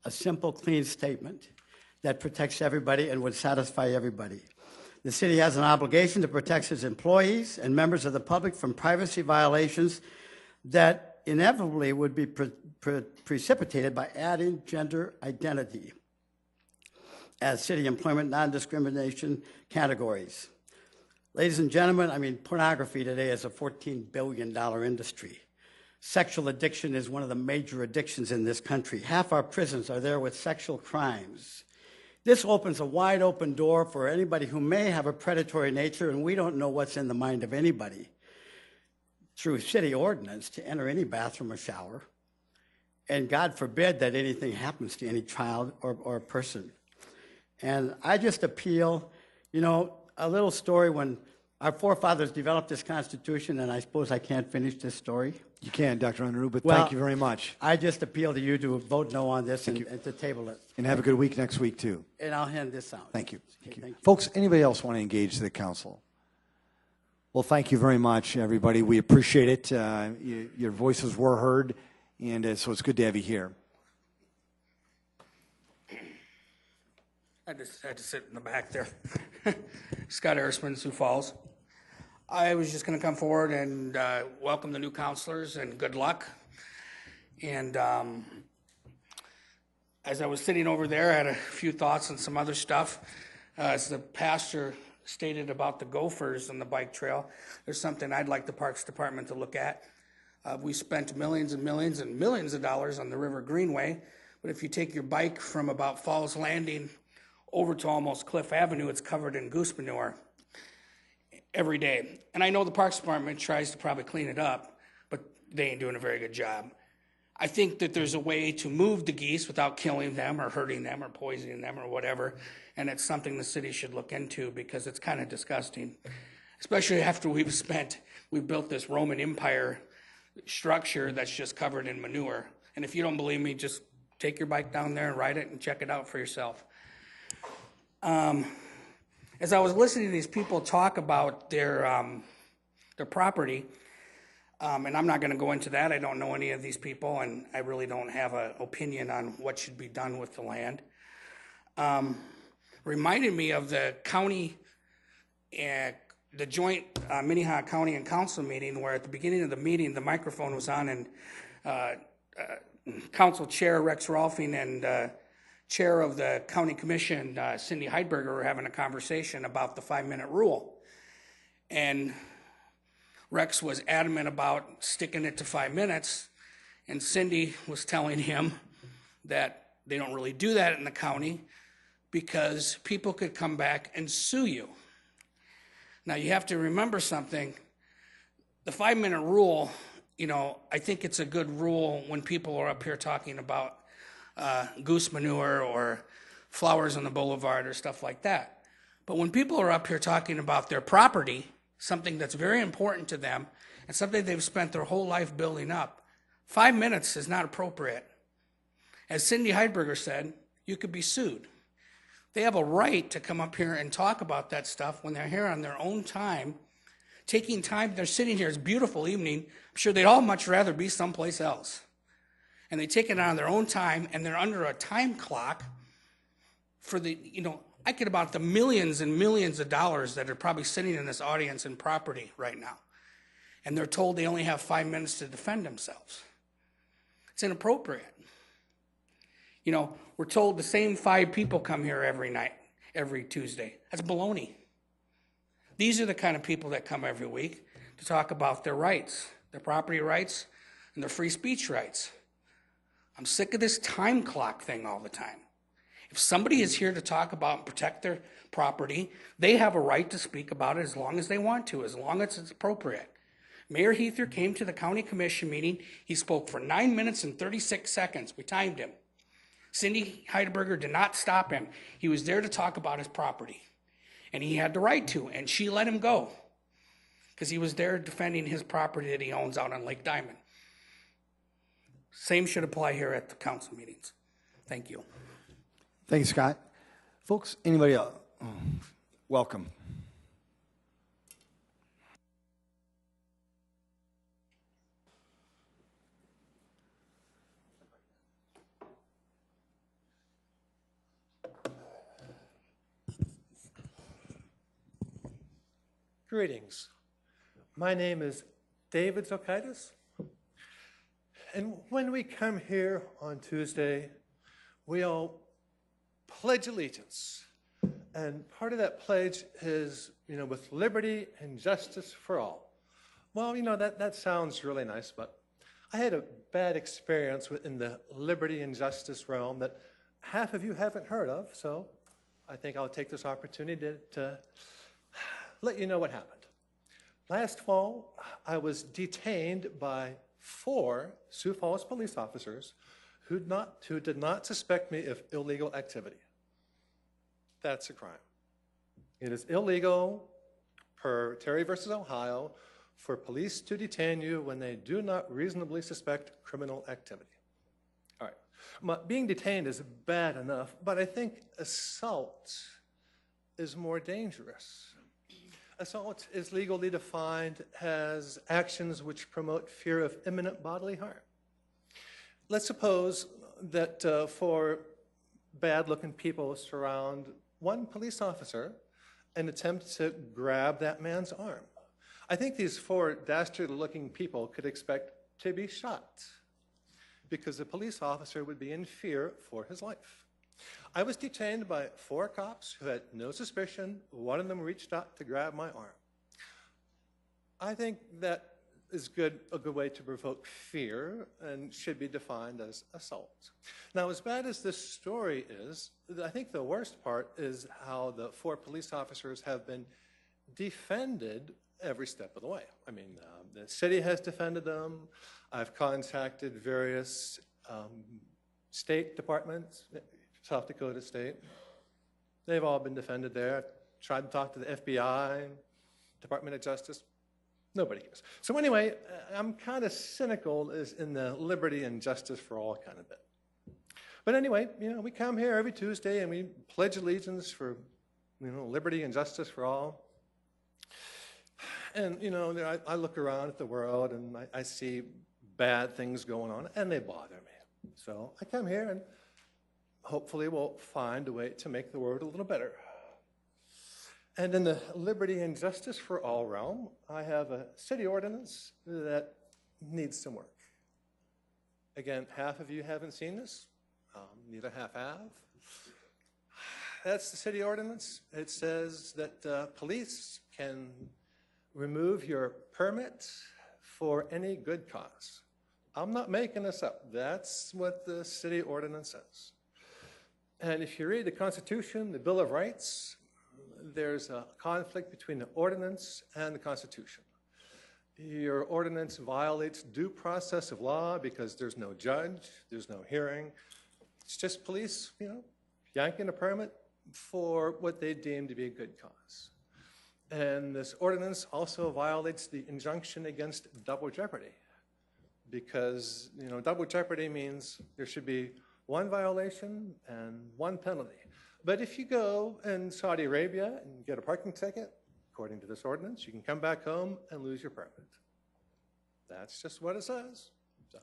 A simple, clean statement that protects everybody and would satisfy everybody. The city has an obligation to protect its employees and members of the public from privacy violations that inevitably would be precipitated by adding gender identity as city employment non-discrimination categories. Ladies and gentlemen, pornography today is a $14 billion industry. Sexual addiction is one of the major addictions in this country. Half our prisons are there with sexual crimes. This opens a wide open door for anybody who may have a predatory nature, and we don't know what's in the mind of anybody, through city ordinance to enter any bathroom or shower. And God forbid that anything happens to any child or person. And I just appeal, you know, a little story when our forefathers developed this Constitution, and I suppose I can't finish this story. You can, Dr. Unruh, but Well, thank you very much. I just appeal to you to vote no on this and to table it. And have a good week next week, too. And I'll hand this out. Thank you. Thank you. Thank you. Folks, anybody else want to engage the council? Well, thank you very much, everybody. We appreciate it. Your voices were heard, and so it's good to have you here. I just had to sit in the back there. Scott Erisman, Sioux Falls. I was just going to come forward and welcome the new counselors and good luck. And as I was sitting over there, I had a few thoughts on some other stuff. As the pastor stated about the gophers on the bike trail, there's something I'd like the Parks Department to look at. We spent millions and millions and millions of dollars on the River Greenway, but if you take your bike from about Falls Landing over to almost Cliff Avenue, it's covered in goose manure every day. And I know the Parks Department tries to probably clean it up, but they ain't doing a very good job. I think that there's a way to move the geese without killing them or hurting them or poisoning them or whatever, and it's something the city should look into because it's kind of disgusting, especially after we've built this Roman Empire structure that's just covered in manure. And if you don't believe me, just take your bike down there and ride it and check it out for yourself. As I was listening to these people talk about their property, and I'm not going to go into that. I don't know any of these people, and I really don't have an opinion on what should be done with the land. Reminded me of the county, the joint Minnehaha County and Council meeting, where at the beginning of the meeting, the microphone was on, and Council Chair Rex Rolfing and Chair of the County Commission, Cindy Heidberger, were having a conversation about the 5-minute rule. And Rex was adamant about sticking it to 5 minutes, and Cindy was telling him that they don't really do that in the county because people could come back and sue you. Now, you have to remember something. The 5-minute rule, you know, I think it's a good rule when people are up here talking about goose manure or flowers on the boulevard or stuff like that. But when people are up here talking about their property, something that's very important to them and something they've spent their whole life building up, 5 minutes is not appropriate. As Cindy Heidberger said, you could be sued. They have a right to come up here and talk about that stuff when they're here on their own time, taking time. They're sitting here. It's a beautiful evening. I'm sure they'd all much rather be someplace else. And they take it on their own time, and they're under a time clock for the, you know, I get about the millions and millions of dollars that are probably sitting in this audience in property right now. And they're told they only have 5 minutes to defend themselves. It's inappropriate. You know, we're told the same 5 people come here every night, every Tuesday. That's baloney. These are the kind of people that come every week to talk about their rights, their property rights, and their free speech rights. I'm sick of this time clock thing all the time. If somebody is here to talk about and protect their property, they have a right to speak about it as long as they want to, as long as it's appropriate. Mayor Heather came to the county commission meeting. He spoke for 9 minutes and 36 seconds. We timed him. Cindy Heidberger did not stop him. He was there to talk about his property. And he had the right to, and she let him go because he was there defending his property that he owns out on Lake Diamond. Same should apply here at the council meetings. Thank you. Thank you, Scott. Folks, anybody else? Welcome. Greetings. My name is David Zokaitis. And when we come here on Tuesday, we all pledge allegiance. And part of that pledge is, with liberty and justice for all. Well, that sounds really nice, but I had a bad experience in the liberty and justice realm that half of you haven't heard of, so I think I'll take this opportunity to let you know what happened. Last fall, I was detained by 4 Sioux Falls police officers who did not suspect me of illegal activity. That's a crime. It is illegal per Terry versus Ohio for police to detain you when they do not reasonably suspect criminal activity. All right. Being detained is bad enough, but I think assault is more dangerous. Assault is legally defined as actions which promote fear of imminent bodily harm. Let's suppose that 4 bad-looking people surround one police officer and attempt to grab that man's arm. I think these 4 dastardly-looking people could expect to be shot because the police officer would be in fear for his life. I was detained by 4 cops who had no suspicion. One of them reached out to grab my arm. I think that is a good way to provoke fear and should be defined as assault. Now, as bad as this story is, I think the worst part is how the 4 police officers have been defended every step of the way. I mean, the city has defended them. I've contacted various state departments, South Dakota State. They've all been defended there. Tried to talk to the FBI, Department of Justice. Nobody cares. So anyway, I'm kind of cynical in the liberty and justice for all kind of bit. But anyway, we come here every Tuesday and we pledge allegiance for, liberty and justice for all. And, I look around at the world and I see bad things going on and they bother me. So I come here and hopefully we'll find a way to make the world a little better. And in the liberty and justice for all realm, I have a city ordinance that needs some work. Again, half of you haven't seen this, neither half have. That's the city ordinance. It says that police can remove your permit for any good cause. I'm not making this up. That's what the city ordinance says. And if you read the Constitution, the Bill of Rights, there's a conflict between the ordinance and the Constitution. Your ordinance violates due process of law because there's no judge, there's no hearing. It's just police, yanking a permit for what they deem to be a good cause. And this ordinance also violates the injunction against double jeopardy because, double jeopardy means there should be 1 violation and 1 penalty. But if you go in Saudi Arabia and get a parking ticket, according to this ordinance, you can come back home and lose your permit. That's just what it says. So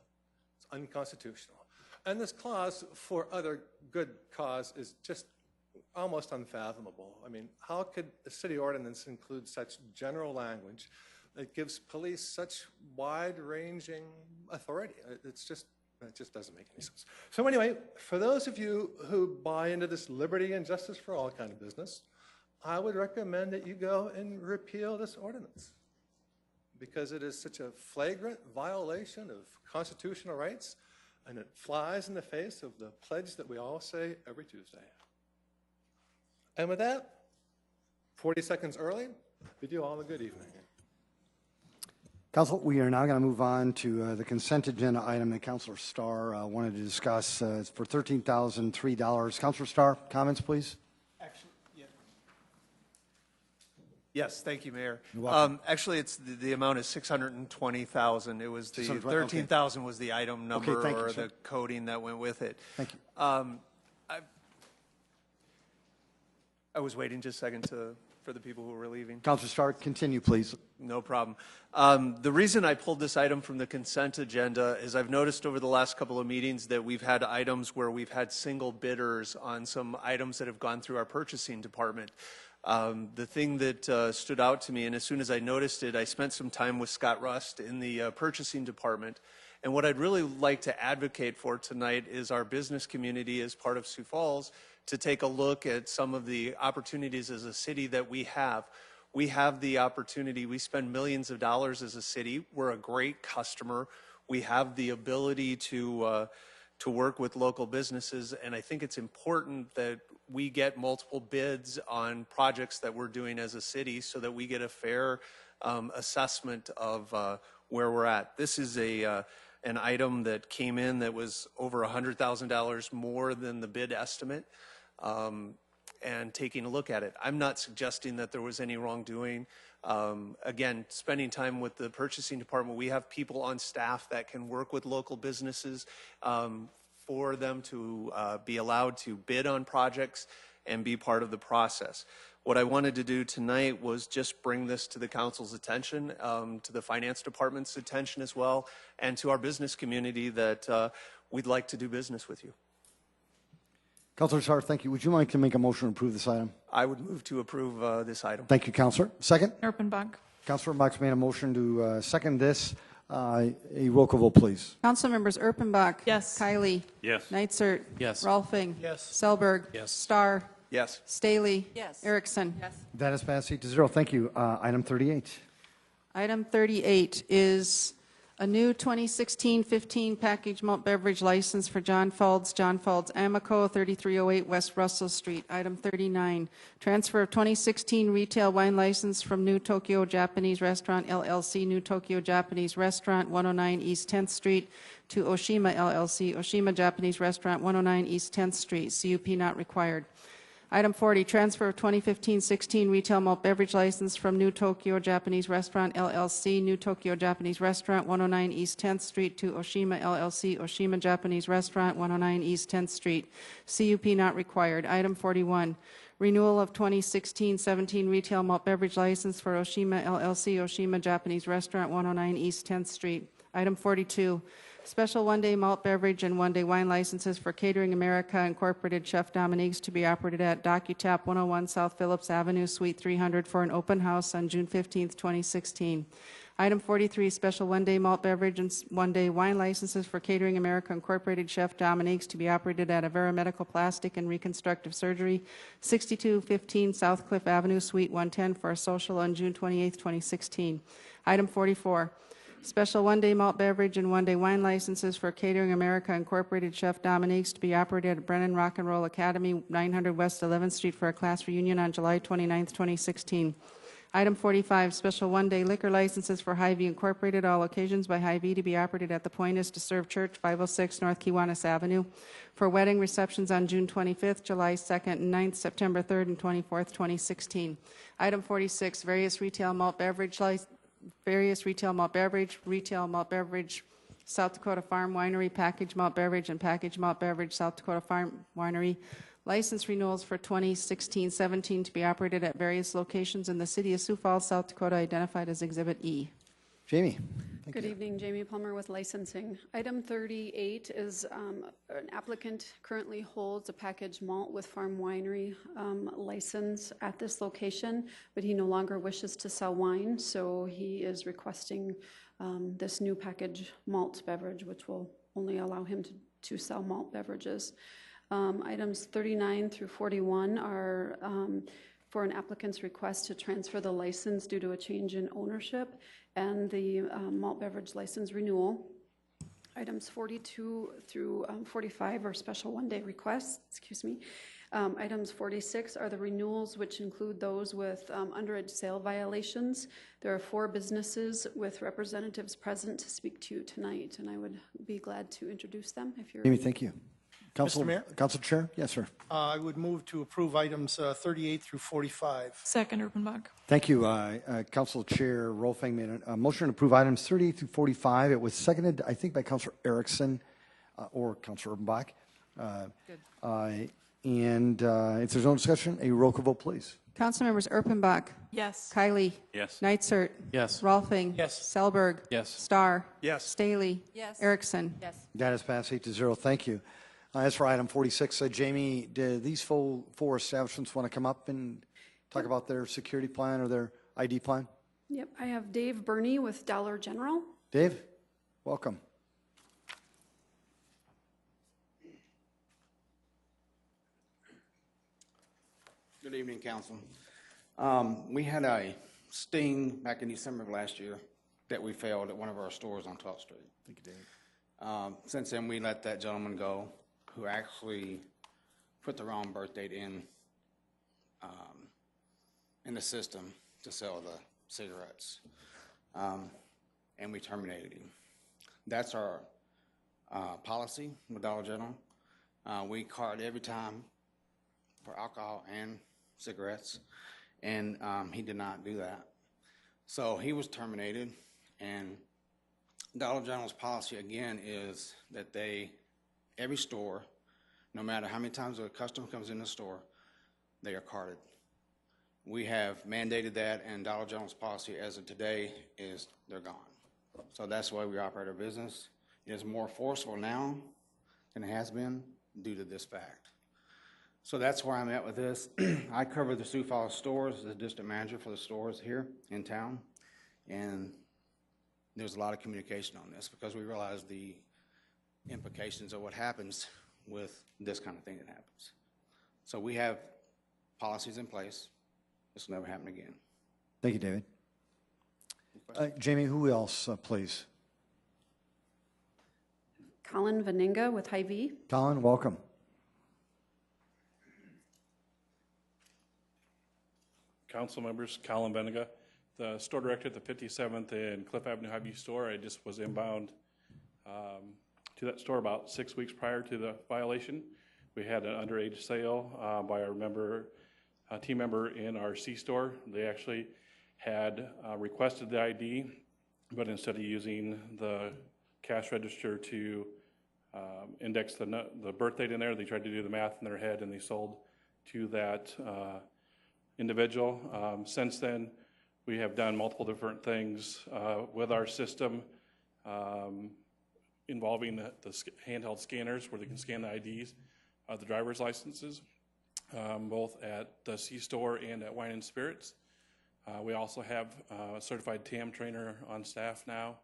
it's unconstitutional. And this clause for other good cause is just almost unfathomable. I mean, how could a city ordinance include such general language that gives police such wide-ranging authority? It just doesn't make any sense. So anyway, for those of you who buy into this liberty and justice for all kind of business, I would recommend that you go and repeal this ordinance because it is such a flagrant violation of constitutional rights and it flies in the face of the pledge that we all say every Tuesday. And with that, 40 seconds early, bid you all a good evening. Council, we are now going to move on to the consent agenda item that Councilor Starr wanted to discuss. It's for $13,003. Councilor Starr, comments, please? Actually, yeah. Yes, thank you, Mayor. You're welcome. Actually, it's the amount is $620,000. It was the 13,000 was the item number or the coding that went with it. Thank you. I was waiting just a second for the people who were leaving. Councilor Starr, continue, please. No problem. The reason I pulled this item from the consent agenda is I've noticed over the last couple of meetings that we've had items where we've had single bidders on some items that have gone through our purchasing department. The thing that stood out to me, and as soon as I noticed it, I spent some time with Scott Rust in the purchasing department. And what I'd really like to advocate for tonight is our business community as part of Sioux Falls to take a look at some of the opportunities as a city that we have. We have the opportunity, we spend millions of dollars as a city. We're a great customer. We have the ability to work with local businesses, and I think it's important that we get multiple bids on projects that we're doing as a city so that we get a fair assessment of where we're at. This is an item that came in that was over $100,000 more than the bid estimate, and taking a look at it. I'm not suggesting that there was any wrongdoing. Again, spending time with the purchasing department, we have people on staff that can work with local businesses for them to be allowed to bid on projects and be part of the process. What I wanted to do tonight was just bring this to the council's attention, to the finance department's attention as well, and to our business community that we'd like to do business with you. Councilor SIRE, thank you. Would you like to make a motion to approve this item? I would move to approve this item. Thank you, Councilor. Second? Erpenbach. Councilor Erpenbach's made a motion to second this. A roll call vote, please. Council members Erpenbach. Yes. Kylie. Yes. Neitzert. Yes. Rolfing. Yes. Selberg. Yes. Starr. Yes. Staley. Yes. Erickson. Yes. That is passed 8-0. Thank you. Item 38. Item 38 is a new 2016-15 package malt beverage license for John Falds Amico, 3308 West Russell Street. Item 39, transfer of 2016 retail wine license from New Tokyo Japanese Restaurant LLC, New Tokyo Japanese Restaurant, 109 East 10th Street, to Oshima LLC, Oshima Japanese Restaurant, 109 East 10th Street. CUP not required. Item 40, transfer of 2015-16 retail malt beverage license from New Tokyo Japanese Restaurant LLC, New Tokyo Japanese Restaurant, 109 East 10th Street, to Oshima LLC, Oshima Japanese Restaurant, 109 East 10th Street. CUP not required. Item 41, renewal of 2016-17 retail malt beverage license for Oshima LLC, Oshima Japanese Restaurant, 109 East 10th Street. Item 42, special one-day malt beverage and one-day wine licenses for Catering America Incorporated Chef Dominique's to be operated at DocuTap 101 South Phillips Avenue, Suite 300 for an open house on June 15, 2016. Item 43, special one-day malt beverage and one-day wine licenses for Catering America Incorporated Chef Dominique's to be operated at Avera Medical Plastic and Reconstructive Surgery, 6215 South Cliff Avenue, Suite 110 for a social on June 28, 2016. Item 44, special one-day malt beverage and one-day wine licenses for Catering America Incorporated Chef Dominique's to be operated at Brennan Rock and Roll Academy, 900 West 11th Street for a class reunion on July 29, 2016. Item 45, special one-day liquor licenses for Hy-Vee Incorporated, all occasions by Hy-Vee to be operated at the Point is to Serve Church, 506 North Kiwanis Avenue, for wedding receptions on June 25th, July 2nd, and 9th, September 3rd, and 24th, 2016. Item 46, various retail malt beverage, South Dakota Farm Winery, packaged malt beverage, and packaged malt beverage, South Dakota Farm Winery, license renewals for 2016-17 to be operated at various locations in the City of Sioux Falls, South Dakota, identified as Exhibit E. Jamie. Good evening, Jamie Palmer with licensing. Item 38 is an applicant currently holds a packaged malt with Farm Winery license at this location, but he no longer wishes to sell wine, so he is requesting this new packaged malt beverage, which will only allow him to sell malt beverages. Items 39 through 41 are for an applicant's request to transfer the license due to a change in ownership and the malt beverage license renewal. Items 42 through 45 are special one-day requests, Items 46 are the renewals, which include those with underage sale violations. There are 4 businesses with representatives present to speak to you tonight, and I would be glad to introduce them if you're... Jamie, thank you. Mr. Mayor? Council Chair? Yes, sir. I would move to approve items 38 through 45. Second, Erpenbach. Thank you. Council Chair Rolfing made a motion to approve items 38 through 45. It was seconded, I think, by Councilor Erickson or Councilor Erpenbach. And if there's no discussion, a roll call vote, please. Councilmembers Erpenbach. Yes. Kylie. Yes. Neitzert. Yes. Rolfing. Yes. Selberg. Yes. Starr. Yes. Staley. Yes. Erickson. Yes. That is passed 8-0. Thank you. As for item 46, Jamie, do these 4 establishments want to come up and talk about their security plan or their ID plan? Yep, I have Dave Burney with Dollar General. Dave, welcome. Good evening, Council. We had a sting back in December of last year that we failed at one of our stores on 12th Street. Thank you, Dave. Since then, we let that gentleman go who actually put the wrong birth date in the system to sell the cigarettes. And we terminated him. That's our policy with Dollar General. We card every time for alcohol and cigarettes, and he did not do that. So he was terminated, and Dollar General's policy again is that every store, no matter how many times a customer comes in the store, they are carded. We have mandated that, and Dollar General's policy as of today is they're gone. So that's why we operate our business. It is more forceful now than it has been due to this fact. So that's where I'm at with this. I cover the Sioux Falls stores as the district manager for the stores here in town, and there's a lot of communication on this because we realize the implications of what happens with this kind of thing that happens. So we have policies in place. This will never happen again. Thank you, David. Jamie, who else, please? Colin Vaninga with Hy-Vee. Colin, welcome. Council members, Colin Vaninga, the store director at the 57th and Cliff Avenue Hy-Vee store. I just was inbound to that store about 6 weeks prior to the violation. We had an underage sale by our team member in our C store. They actually had requested the ID, but instead of using the cash register to index the birth date in there, they tried to do the math in their head and they sold to that individual. Since then, we have done multiple different things with our system involving the handheld scanners where they can scan the IDs of the driver's licenses, both at the C store and at Wine and Spirits. We also have a certified TAM trainer on staff now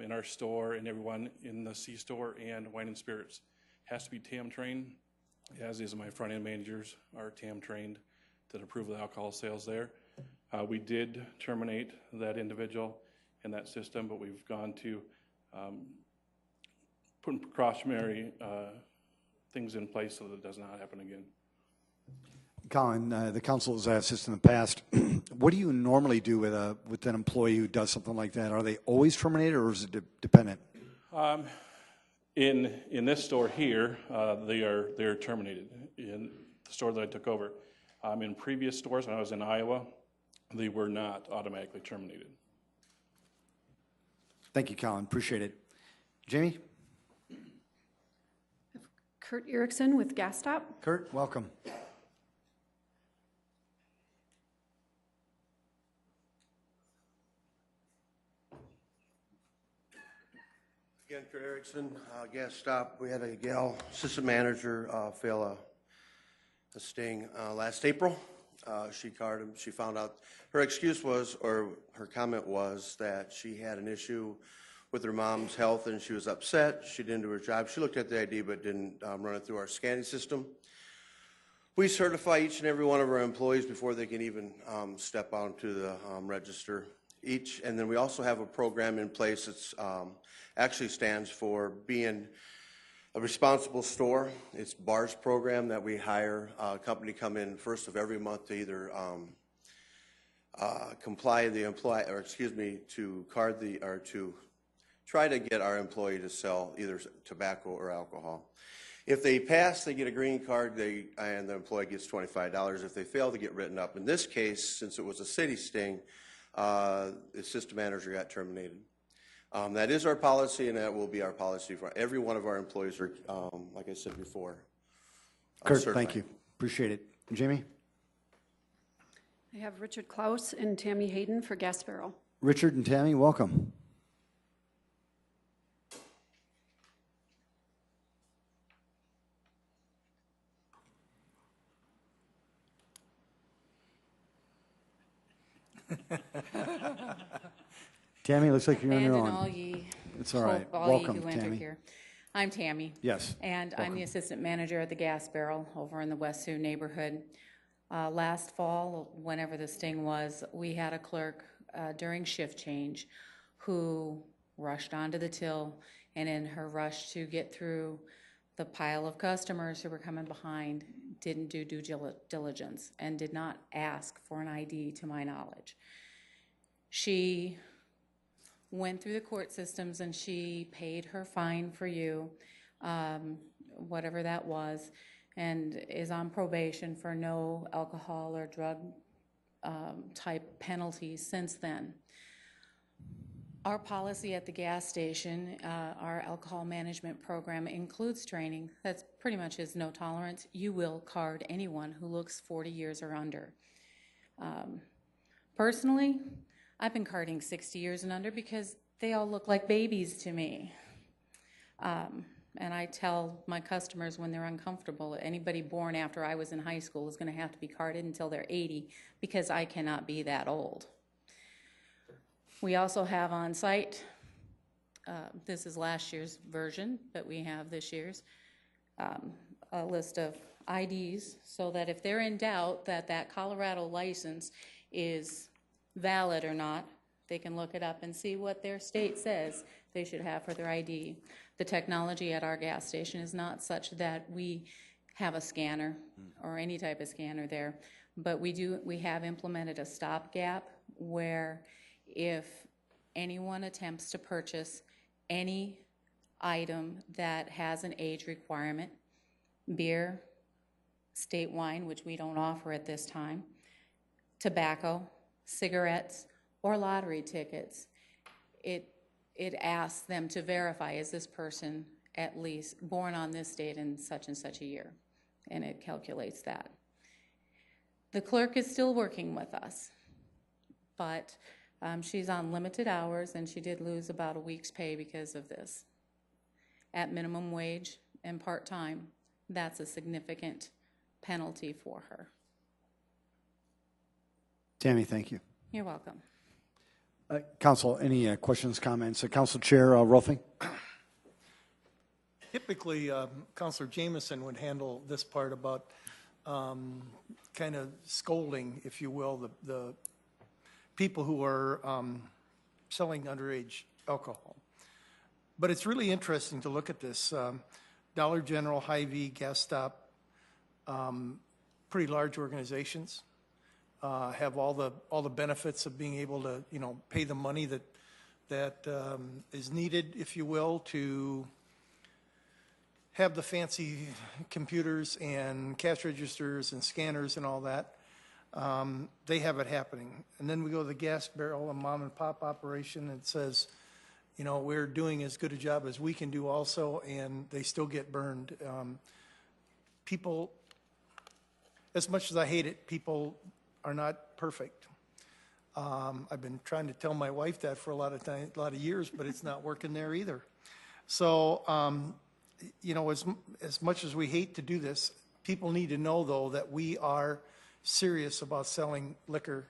in our store, and everyone in the C store and Wine and Spirits has to be TAM trained, as is my front end managers are TAM trained that approve the alcohol sales there. We did terminate that individual in that system, but we've gone to put precautionary things in place so that it does not happen again. Colin, the council has asked this in the past. What do you normally do with an employee who does something like that? Are they always terminated, or is it dependent? In this store here, they're terminated. In the store that I took over, in previous stores when I was in Iowa, they were not automatically terminated. Thank you, Colin. Appreciate it. Jamie? Kurt Erickson with Gas Stop. Kurt, welcome. Again, Kurt Erickson, Gas Stop. We had a gal, assistant manager, fail a sting last April. She carded him. She found out her excuse was, or her comment was, that she had an issue with her mom's health and she was upset. She didn't do her job. She looked at the ID but didn't run it through our scanning system. We certify each and every one of our employees before they can even step onto the register. And then we also have a program in place that's actually stands for being a responsible store. It's BARS program that we hire a company come in first of every month to either comply the employee, or excuse me, to card the, or to try to get our employee to sell either tobacco or alcohol. If they pass, they get a green card, and the employee gets $25. If they fail, they get written up. In this case, since it was a city sting, the system manager got terminated. That is our policy, and that will be our policy for every one of our employees, are, like I said before. Kurt, thank you. Appreciate it. Jamie? I have Richard Klaus and Tammy Hayden for Gas Barrel. Richard and Tammy, welcome. Tammy, looks like you're on your own. All ye, it's all right. Welcome, Tammy. Tammy. Here. I'm Tammy. Yes. And welcome. I'm the assistant manager at the Gas Barrel over in the West Sioux neighborhood. Last fall, whenever the sting was, we had a clerk during shift change who rushed onto the till, and in her rush to get through The pile of customers who were coming behind didn't do due diligence and did not ask for an ID, to my knowledge. She went through the court systems and she paid her fine for you, whatever that was, and is on probation for no alcohol or drug type penalties since then. Our policy at the gas station, our alcohol management program includes training. That's pretty much is no tolerance. You will card anyone who looks 40 years or under. Personally, I've been carding 60 years and under because they all look like babies to me. And I tell my customers when they're uncomfortable, anybody born after I was in high school is going to have to be carded until they're 80 because I cannot be that old. We also have on site, this is last year's version, but we have this year's, a list of IDs so that if they're in doubt that that Colorado license is valid or not, they can look it up and see what their state says they should have for their ID. The technology at our gas station is not such that we have a scanner or any type of scanner there, but we have implemented a stopgap where if anyone attempts to purchase any item that has an age requirement, beer, state wine, which we don't offer at this time, tobacco, cigarettes, or lottery tickets, it asks them to verify, is this person at least born on this date in such and such a year? And it calculates that. The clerk is still working with us, but she's on limited hours and she did lose about a week's pay because of this. At minimum wage and part-time, that's a significant penalty for her. Tammy, thank you. You're welcome. Council, any questions, comments? Council Chair Rolfing? Typically, Councilor Jameson would handle this part about kind of scolding, if you will, the people who are selling underage alcohol. But it's really interesting to look at this. Dollar General, Hy-Vee, Gas Stop, pretty large organizations, have all the benefits of being able to, pay the money that is needed, if you will, to have the fancy computers and cash registers and scanners and all that. They have it happening. And then we go to the gas barrel, a mom and pop operation, and it says, we're doing as good a job as we can do also, and they still get burned. People, as much as I hate it, people are not perfect. I've been trying to tell my wife that for a lot of years, but it's not working there either. So, as much as we hate to do this, people need to know, though, that we are serious about selling liquor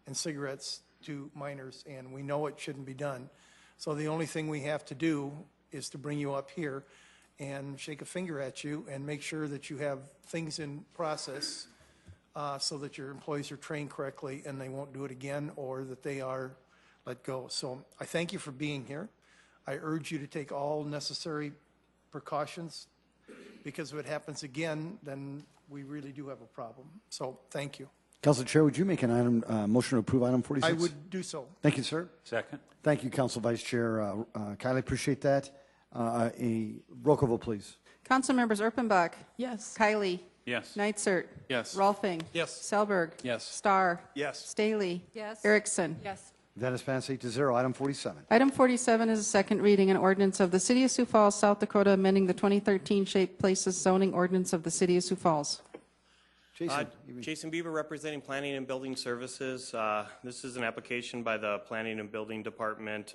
and cigarettes to minors, and we know it shouldn't be done. So the only thing we have to do is to bring you up here and shake a finger at you and make sure that you have things in process so that your employees are trained correctly and they won't do it again, or that they are let go. So I thank you for being here. I urge you to take all necessary precautions, because if it happens again, then we really do have a problem. So thank you. Council Chair, would you make an motion to approve item 46? I would do so. Thank you, sir. Second. Thank you, Council Vice Chair Kiley. Appreciate that. A roll call vote, please. Council members Erpenbach. Yes. Kiley. Yes. Neitzert. Yes. Rolfing. Yes. Selberg. Yes. Starr. Yes. Staley. Yes. Erickson. Yes. That is passed 8-0. Item 47. Item 47 is a second reading, an ordinance of the City of Sioux Falls, South Dakota, amending the 2013 Shaped Places zoning ordinance of the City of Sioux Falls. Jason Beaver, representing Planning and Building Services. This is an application by the Planning and Building Department.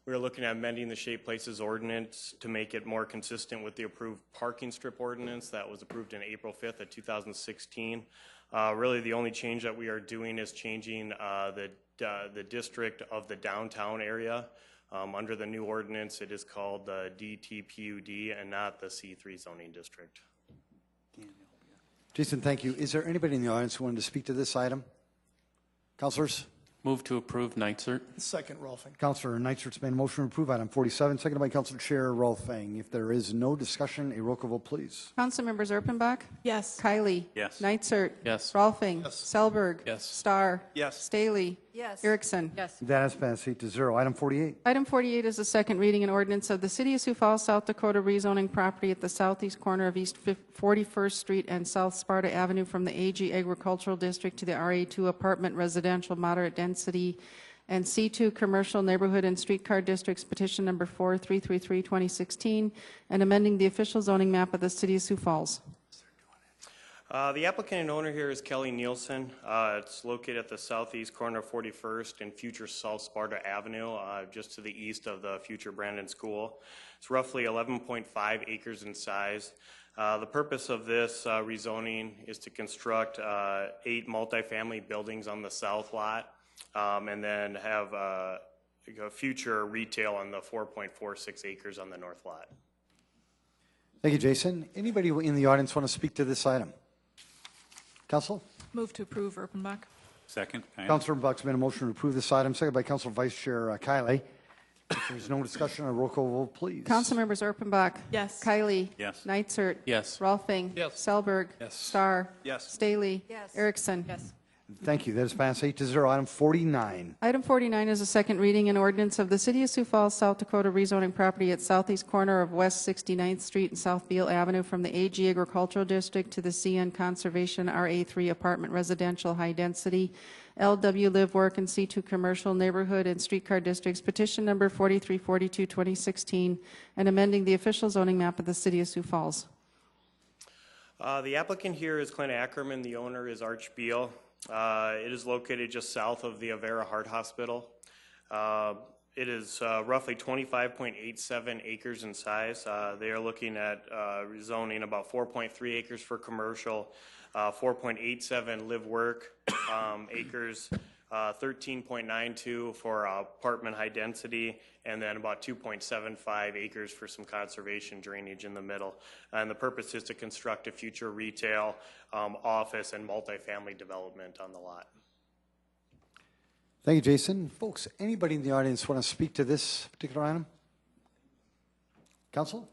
We are looking at amending the Shaped Places ordinance to make it more consistent with the approved parking strip ordinance that was approved in April 5th of 2016. Really, the only change that we are doing is changing the district of the downtown area. Under the new ordinance, it is called the DTPUD and not the C3 zoning district. Jason, thank you. Is there anybody in the audience who wanted to speak to this item? Councilors? Move to approve Nitzert. Second, Rolfing. Councilor Neitzert's made a motion to approve item 47, seconded by Councilor Chair Rolfing. If there is no discussion, a roll call vote, please. Councilmembers Erpenbach? Yes. Kylie? Yes. Nitzert? Yes. Rolfing? Yes. Selberg? Yes. Starr? Yes. Staley? Yes. Erickson? Yes. That has passed 8-0. Item 48. Item 48 is a second reading and ordinance of the City of Sioux Falls, South Dakota, rezoning property at the southeast corner of East 41st Street and South Sparta Avenue from the AG Agricultural District to the RA2 Apartment Residential Moderate Density and C2 Commercial Neighborhood and Streetcar Districts, petition number 4333, 2016, and amending the official zoning map of the City of Sioux Falls. The applicant and owner here is Kelly Nielsen. It's located at the southeast corner of 41st and future South Sparta Avenue, just to the east of the future Brandon School. It's roughly 11.5 acres in size. The purpose of this rezoning is to construct 8 multifamily buildings on the south lot, and then have a future retail on the 4.46 acres on the north lot. Thank you, Jason. Anybody in the audience want to speak to this item? Council? Move to approve Erpenbach. Second. Councilor Buck's made a motion to approve this item, seconded by Councilor Vice Chair Kiley. If there's no discussion, a roll call vote, please. Councilmembers Erpenbach? Yes. Kylie? Yes. Nitzert? Yes. Rolfing? Yes. Selberg? Yes. Starr? Yes. Staley? Yes. Erickson? Yes. Thank you. That is passed 8-0. Item 49. Item 49 is a second reading and ordinance of the City of Sioux Falls, South Dakota, rezoning property at southeast corner of West 69th Street and South Beale Avenue from the AG Agricultural District to the CN Conservation RA3 Apartment Residential High Density LW Live Work and C2 Commercial Neighborhood and Streetcar Districts, petition number 4342, 2016, and amending the official zoning map of the City of Sioux Falls. The applicant here is Clint Ackerman. The owner is Arch Beal. It is located just south of the Avera Heart Hospital. It is roughly 25.87 acres in size. They are looking at rezoning about 4.3 acres for commercial, 4.87 live work acres, 13.92 for apartment high density, and then about 2.75 acres for some conservation drainage in the middle. And the purpose is to construct a future retail, office, and multifamily development on the lot. Thank you, Jason. Folks, anybody in the audience want to speak to this particular item? Council?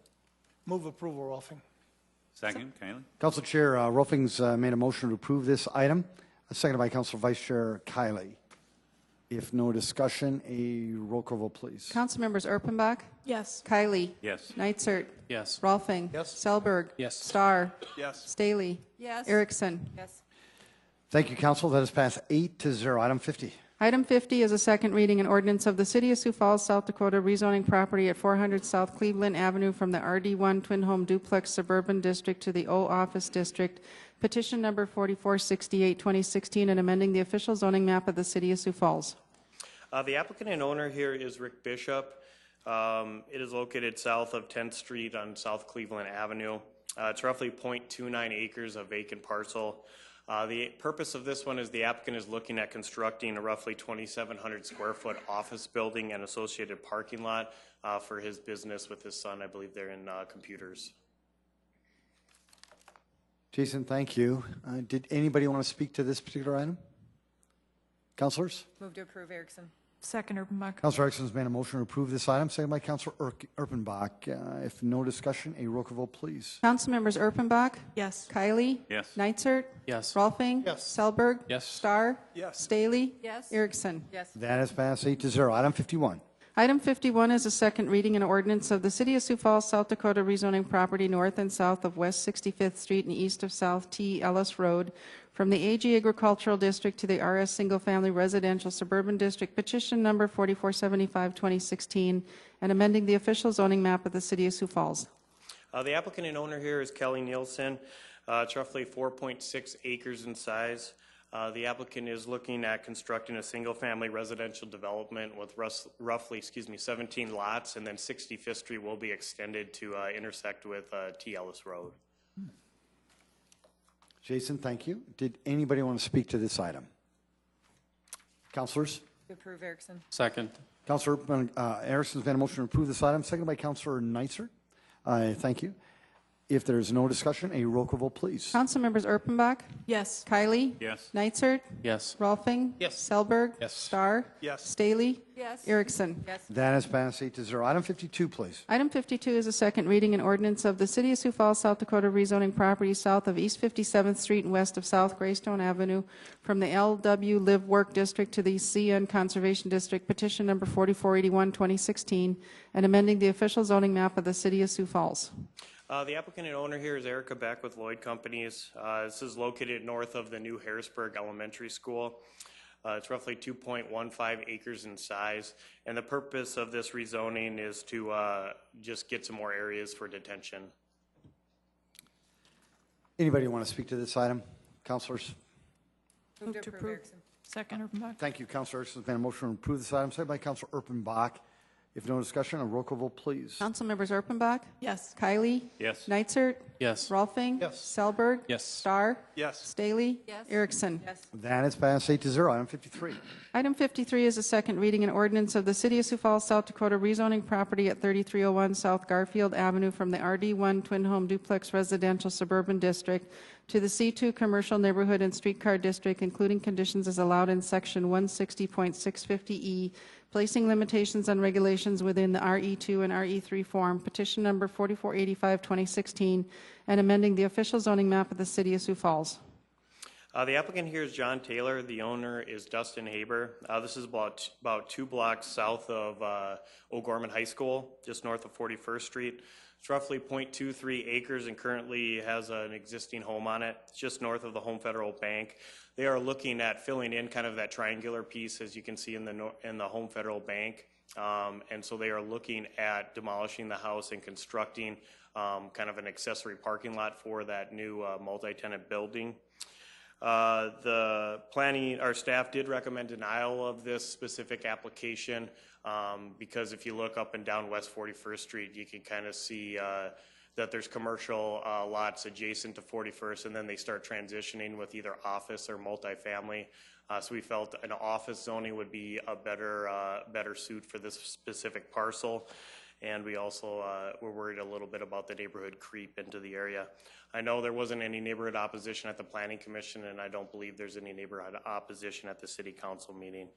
Move approval, Rolfing. Second. Kylie. Council Chair Rolfing's made a motion to approve this item, seconded by Council Vice Chair Kiley. If no discussion, a roll call vote, please. Councilmembers Erpenbach? Yes. Kylie? Yes. Nitzert? Yes. Rolfing? Yes. Selberg? Yes. Starr? Yes. Staley? Yes. Erickson? Yes. Thank you, Council. That is passed 8-0. Item 50. Item 50 is a second reading and ordinance of the City of Sioux Falls, South Dakota, rezoning property at 400 South Cleveland Avenue from the RD1 Twin Home Duplex Suburban District to the O Office District, petition number 4468, 2016, and amending the official zoning map of the City of Sioux Falls. The applicant and owner here is Rick Bishop. It is located south of 10th Street on South Cleveland Avenue. It's roughly 0.29 acres of vacant parcel. The purpose of this one is the applicant is looking at constructing a roughly 2,700 square foot office building and associated parking lot for his business with his son. I believe they're in computers. Jason, thank you. Did anybody want to speak to this particular item? Councilors? Move to approve Erickson. Second Erpenbach. Councilor Erickson's made a motion to approve this item, seconded by Councilor Erpenbach. If no discussion, a roll call vote, please. Councilmembers Erpenbach? Yes. Kylie? Yes. Nitzert? Yes. Rolfing? Yes. Selberg? Yes. Starr? Yes. Staley? Yes. Erickson? Yes. That has passed 8-0. Item 51. Item 51 is a second reading and ordinance of the City of Sioux Falls, South Dakota, rezoning property north and south of West 65th Street and east of South T. Ellis Road from the AG Agricultural District to the RS Single Family Residential Suburban District, petition number 4475, 2016, and amending the official zoning map of the City of Sioux Falls. The applicant and owner here is Kelly Nielsen. It's roughly 4.6 acres in size. The applicant is looking at constructing a single-family residential development with roughly 17 lots, and then 65th Street will be extended to intersect with T. Ellis Road. Jason, thank you. Did anybody want to speak to this item? Councilors? To approve Erickson. Second. Councilor Erickson's made a motion to approve this item, seconded by Councilor Nitzert. Thank you. If there is no discussion, a roll call vote, please. Councilmembers Erpenbach? Yes. Kylie? Yes. Nitzert? Yes. Rolfing? Yes. Selberg? Yes. Starr? Yes. Staley? Yes. Erickson? Yes. That is passed 8-0. Item 52, please. Item 52 is a second reading and ordinance of the City of Sioux Falls, South Dakota, rezoning property south of East 57th Street and west of South Greystone Avenue from the LW Live Work District to the CN Conservation District, petition number 4481, 2016, and amending the official zoning map of the City of Sioux Falls. The applicant and owner here is Erica Beck with Lloyd Companies. This is located north of the new Harrisburg Elementary School. It's roughly 2.15 acres in size, and the purpose of this rezoning is to just get some more areas for detention. Anybody want to speak to this item? Councilors? Move to approve. Second, Erpenbach. Thank you, Councilor Erickson. There's been a motion to approve this item, seconded by Councilor Erpenbach. If no discussion, a roll call vote, please. Councilmembers Erpenbach? Yes. Kylie? Yes. Nitzert? Yes. Rolfing? Yes. Selberg? Yes. Starr? Yes. Staley? Yes. Erickson? Yes. That is passed 8-0. Item 53. Item 53 is a second reading and ordinance of the City of Sioux Falls, South Dakota, rezoning property at 3301 South Garfield Avenue from the RD1 Twin Home Duplex Residential Suburban District to the C2 Commercial Neighborhood and Streetcar District, including conditions as allowed in Section 160.650E, placing limitations on regulations within the RE2 and RE3 form, petition number 4485, 2016, and amending the official zoning map of the City of Sioux Falls. The applicant here is John Taylor. The owner is Dustin Haber. This is about 2 blocks south of O'Gorman High School, just north of 41st Street. It's roughly 0.23 acres and currently has an existing home on it. It's just north of the Home Federal Bank. They are looking at filling in kind of that triangular piece, as you can see in the Home Federal Bank. And so they are looking at demolishing the house and constructing kind of an accessory parking lot for that new multi-tenant building. Our staff did recommend denial of this specific application because if you look up and down West 41st Street, you can kind of see that there's commercial lots adjacent to 41st, and then they start transitioning with either office or multifamily. So we felt an office zoning would be a better suit for this specific parcel. And we also were worried a little bit about the neighborhood creep into the area. I know there wasn't any neighborhood opposition at the Planning Commission, and I don't believe there's any neighborhood opposition at the City Council meeting.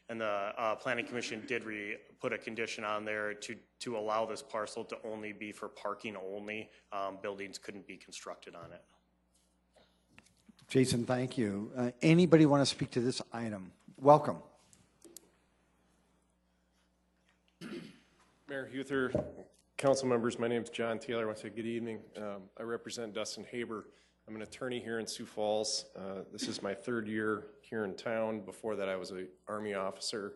And the Planning Commission did put a condition on there to allow this parcel to only be for parking only. Buildings couldn't be constructed on it. Jason, thank you. Anybody want to speak to this item? Welcome. Mayor Huther, council members, my name is John Taylor. I want to say good evening. I represent Dustin Haber. I'm an attorney here in Sioux Falls. This is my 3rd year here in town. Before that, I was an Army officer.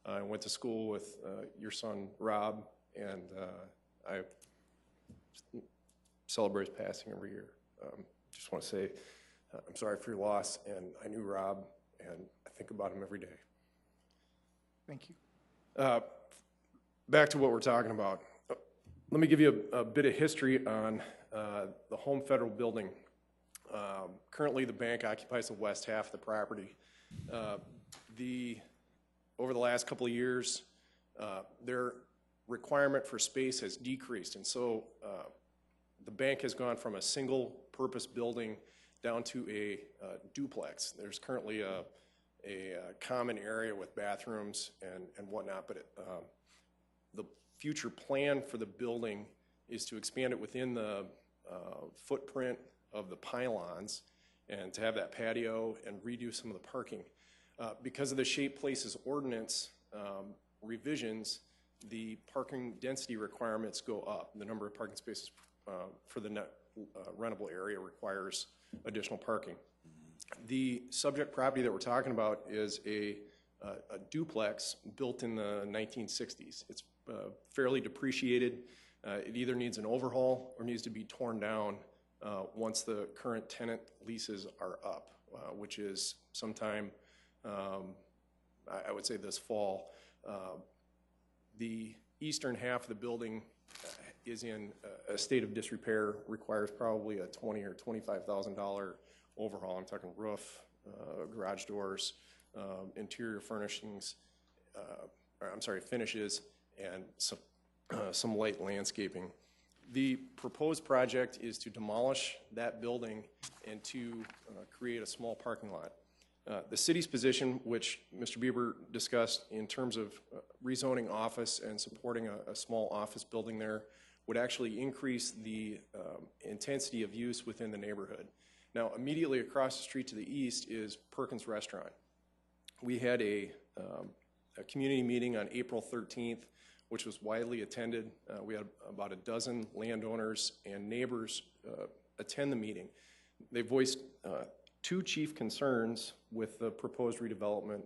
I went to school with your son, Rob, and I celebrate his passing every year. Just want to say I'm sorry for your loss, and I knew Rob, and I think about him every day. Thank you. Back to what we're talking about. Let me give you a bit of history on the Home Federal building. Currently, the bank occupies the west half of the property. Over the last couple of years, their requirement for space has decreased, and so the bank has gone from a single-purpose building down to a duplex. There's currently a common area with bathrooms and whatnot, but the future plan for the building is to expand it within the footprint of the pylons and to have that patio and redo some of the parking. Because of the Shape Places Ordinance revisions, the parking density requirements go up. The number of parking spaces for the net rentable area requires additional parking. The subject property that we're talking about is a duplex built in the 1960s. It's fairly depreciated. It either needs an overhaul or needs to be torn down once the current tenant leases are up, which is sometime, I would say this fall. The eastern half of the building is in a state of disrepair, requires probably a $20,000 or $25,000 overhaul. I'm talking roof, garage doors, interior furnishings, finishes, and some light landscaping. The proposed project is to demolish that building and to create a small parking lot. The city's position, which Mr. Bieber discussed in terms of rezoning office and supporting a small office building there, would actually increase the intensity of use within the neighborhood. Now, immediately across the street to the east is Perkins Restaurant. We had a community meeting on April 13th, which was widely attended. We had about a dozen landowners and neighbors attend the meeting. They voiced two chief concerns with the proposed redevelopment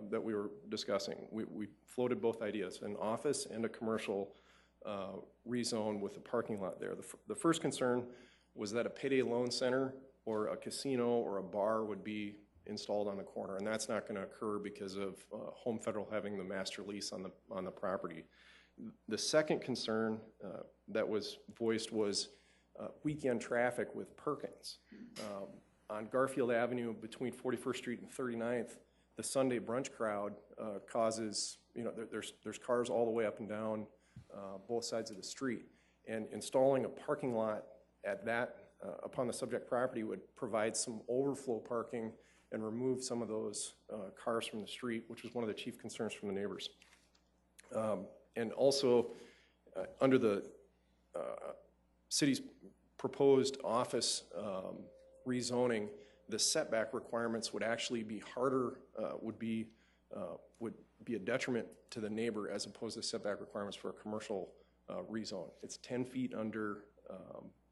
that we were discussing. We floated both ideas, an office and a commercial rezone with a parking lot there. The first concern was that a payday loan center or a casino or a bar would be installed on the corner, and that's not going to occur because of Home Federal having the master lease on the property. The second concern that was voiced was weekend traffic with Perkins. On Garfield Avenue between 41st Street and 39th, the Sunday brunch crowd causes, there's cars all the way up and down both sides of the street. And installing a parking lot at that, upon the subject property, would provide some overflow parking and remove some of those cars from the street, which was one of the chief concerns from the neighbors. And also, under the city's proposed office rezoning, the setback requirements would actually be harder, would be a detriment to the neighbor as opposed to setback requirements for a commercial rezone. It's 10 feet under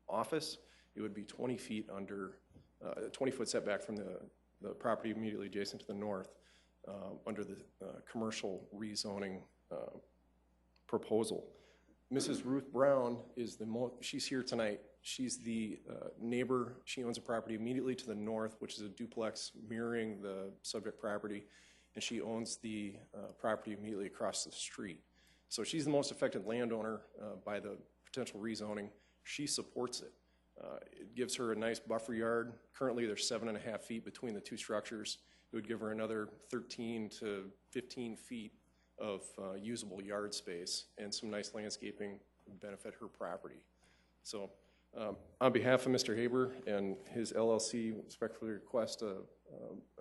office. It would be 20 feet under, 20-foot setback from the property immediately adjacent to the north under the commercial rezoning proposal. Mrs. Ruth Brown is she's here tonight. She's the neighbor. She owns a property immediately to the north, which is a duplex mirroring the subject property, and she owns the property immediately across the street. So she's the most affected landowner by the potential rezoning. She supports it. It gives her a nice buffer yard. Currently, there's 7.5 feet between the two structures. It would give her another 13 to 15 feet of usable yard space, and some nice landscaping would benefit her property. So on behalf of Mr. Haber and his LLC, respectfully request an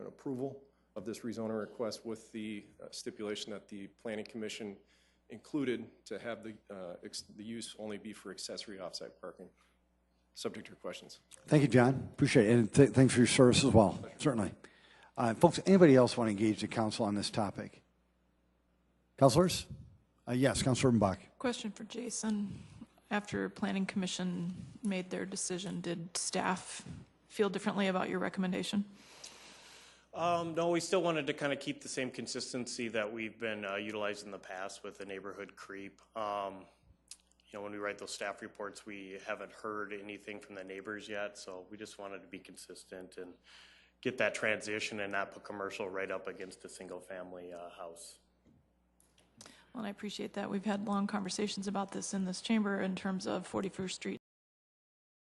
approval of this rezoning request with the stipulation that the Planning Commission included to have the use only be for accessory offsite parking. Subject to your questions. Thank you, John. Appreciate it. And thanks for your service as well, certainly. Folks, anybody else want to engage the council on this topic? Councilors? Yes, Councilor Umbach. Question for Jason. After Planning Commission made their decision, did staff feel differently about your recommendation? No, we still wanted to kind of keep the same consistency that we've been utilizing in the past with the neighborhood creep. When we write those staff reports, we haven't heard anything from the neighbors yet, so we just wanted to be consistent and get that transition and not put commercial right up against a single-family house. Well, and I appreciate that. We've had long conversations about this in this chamber in terms of 41st Street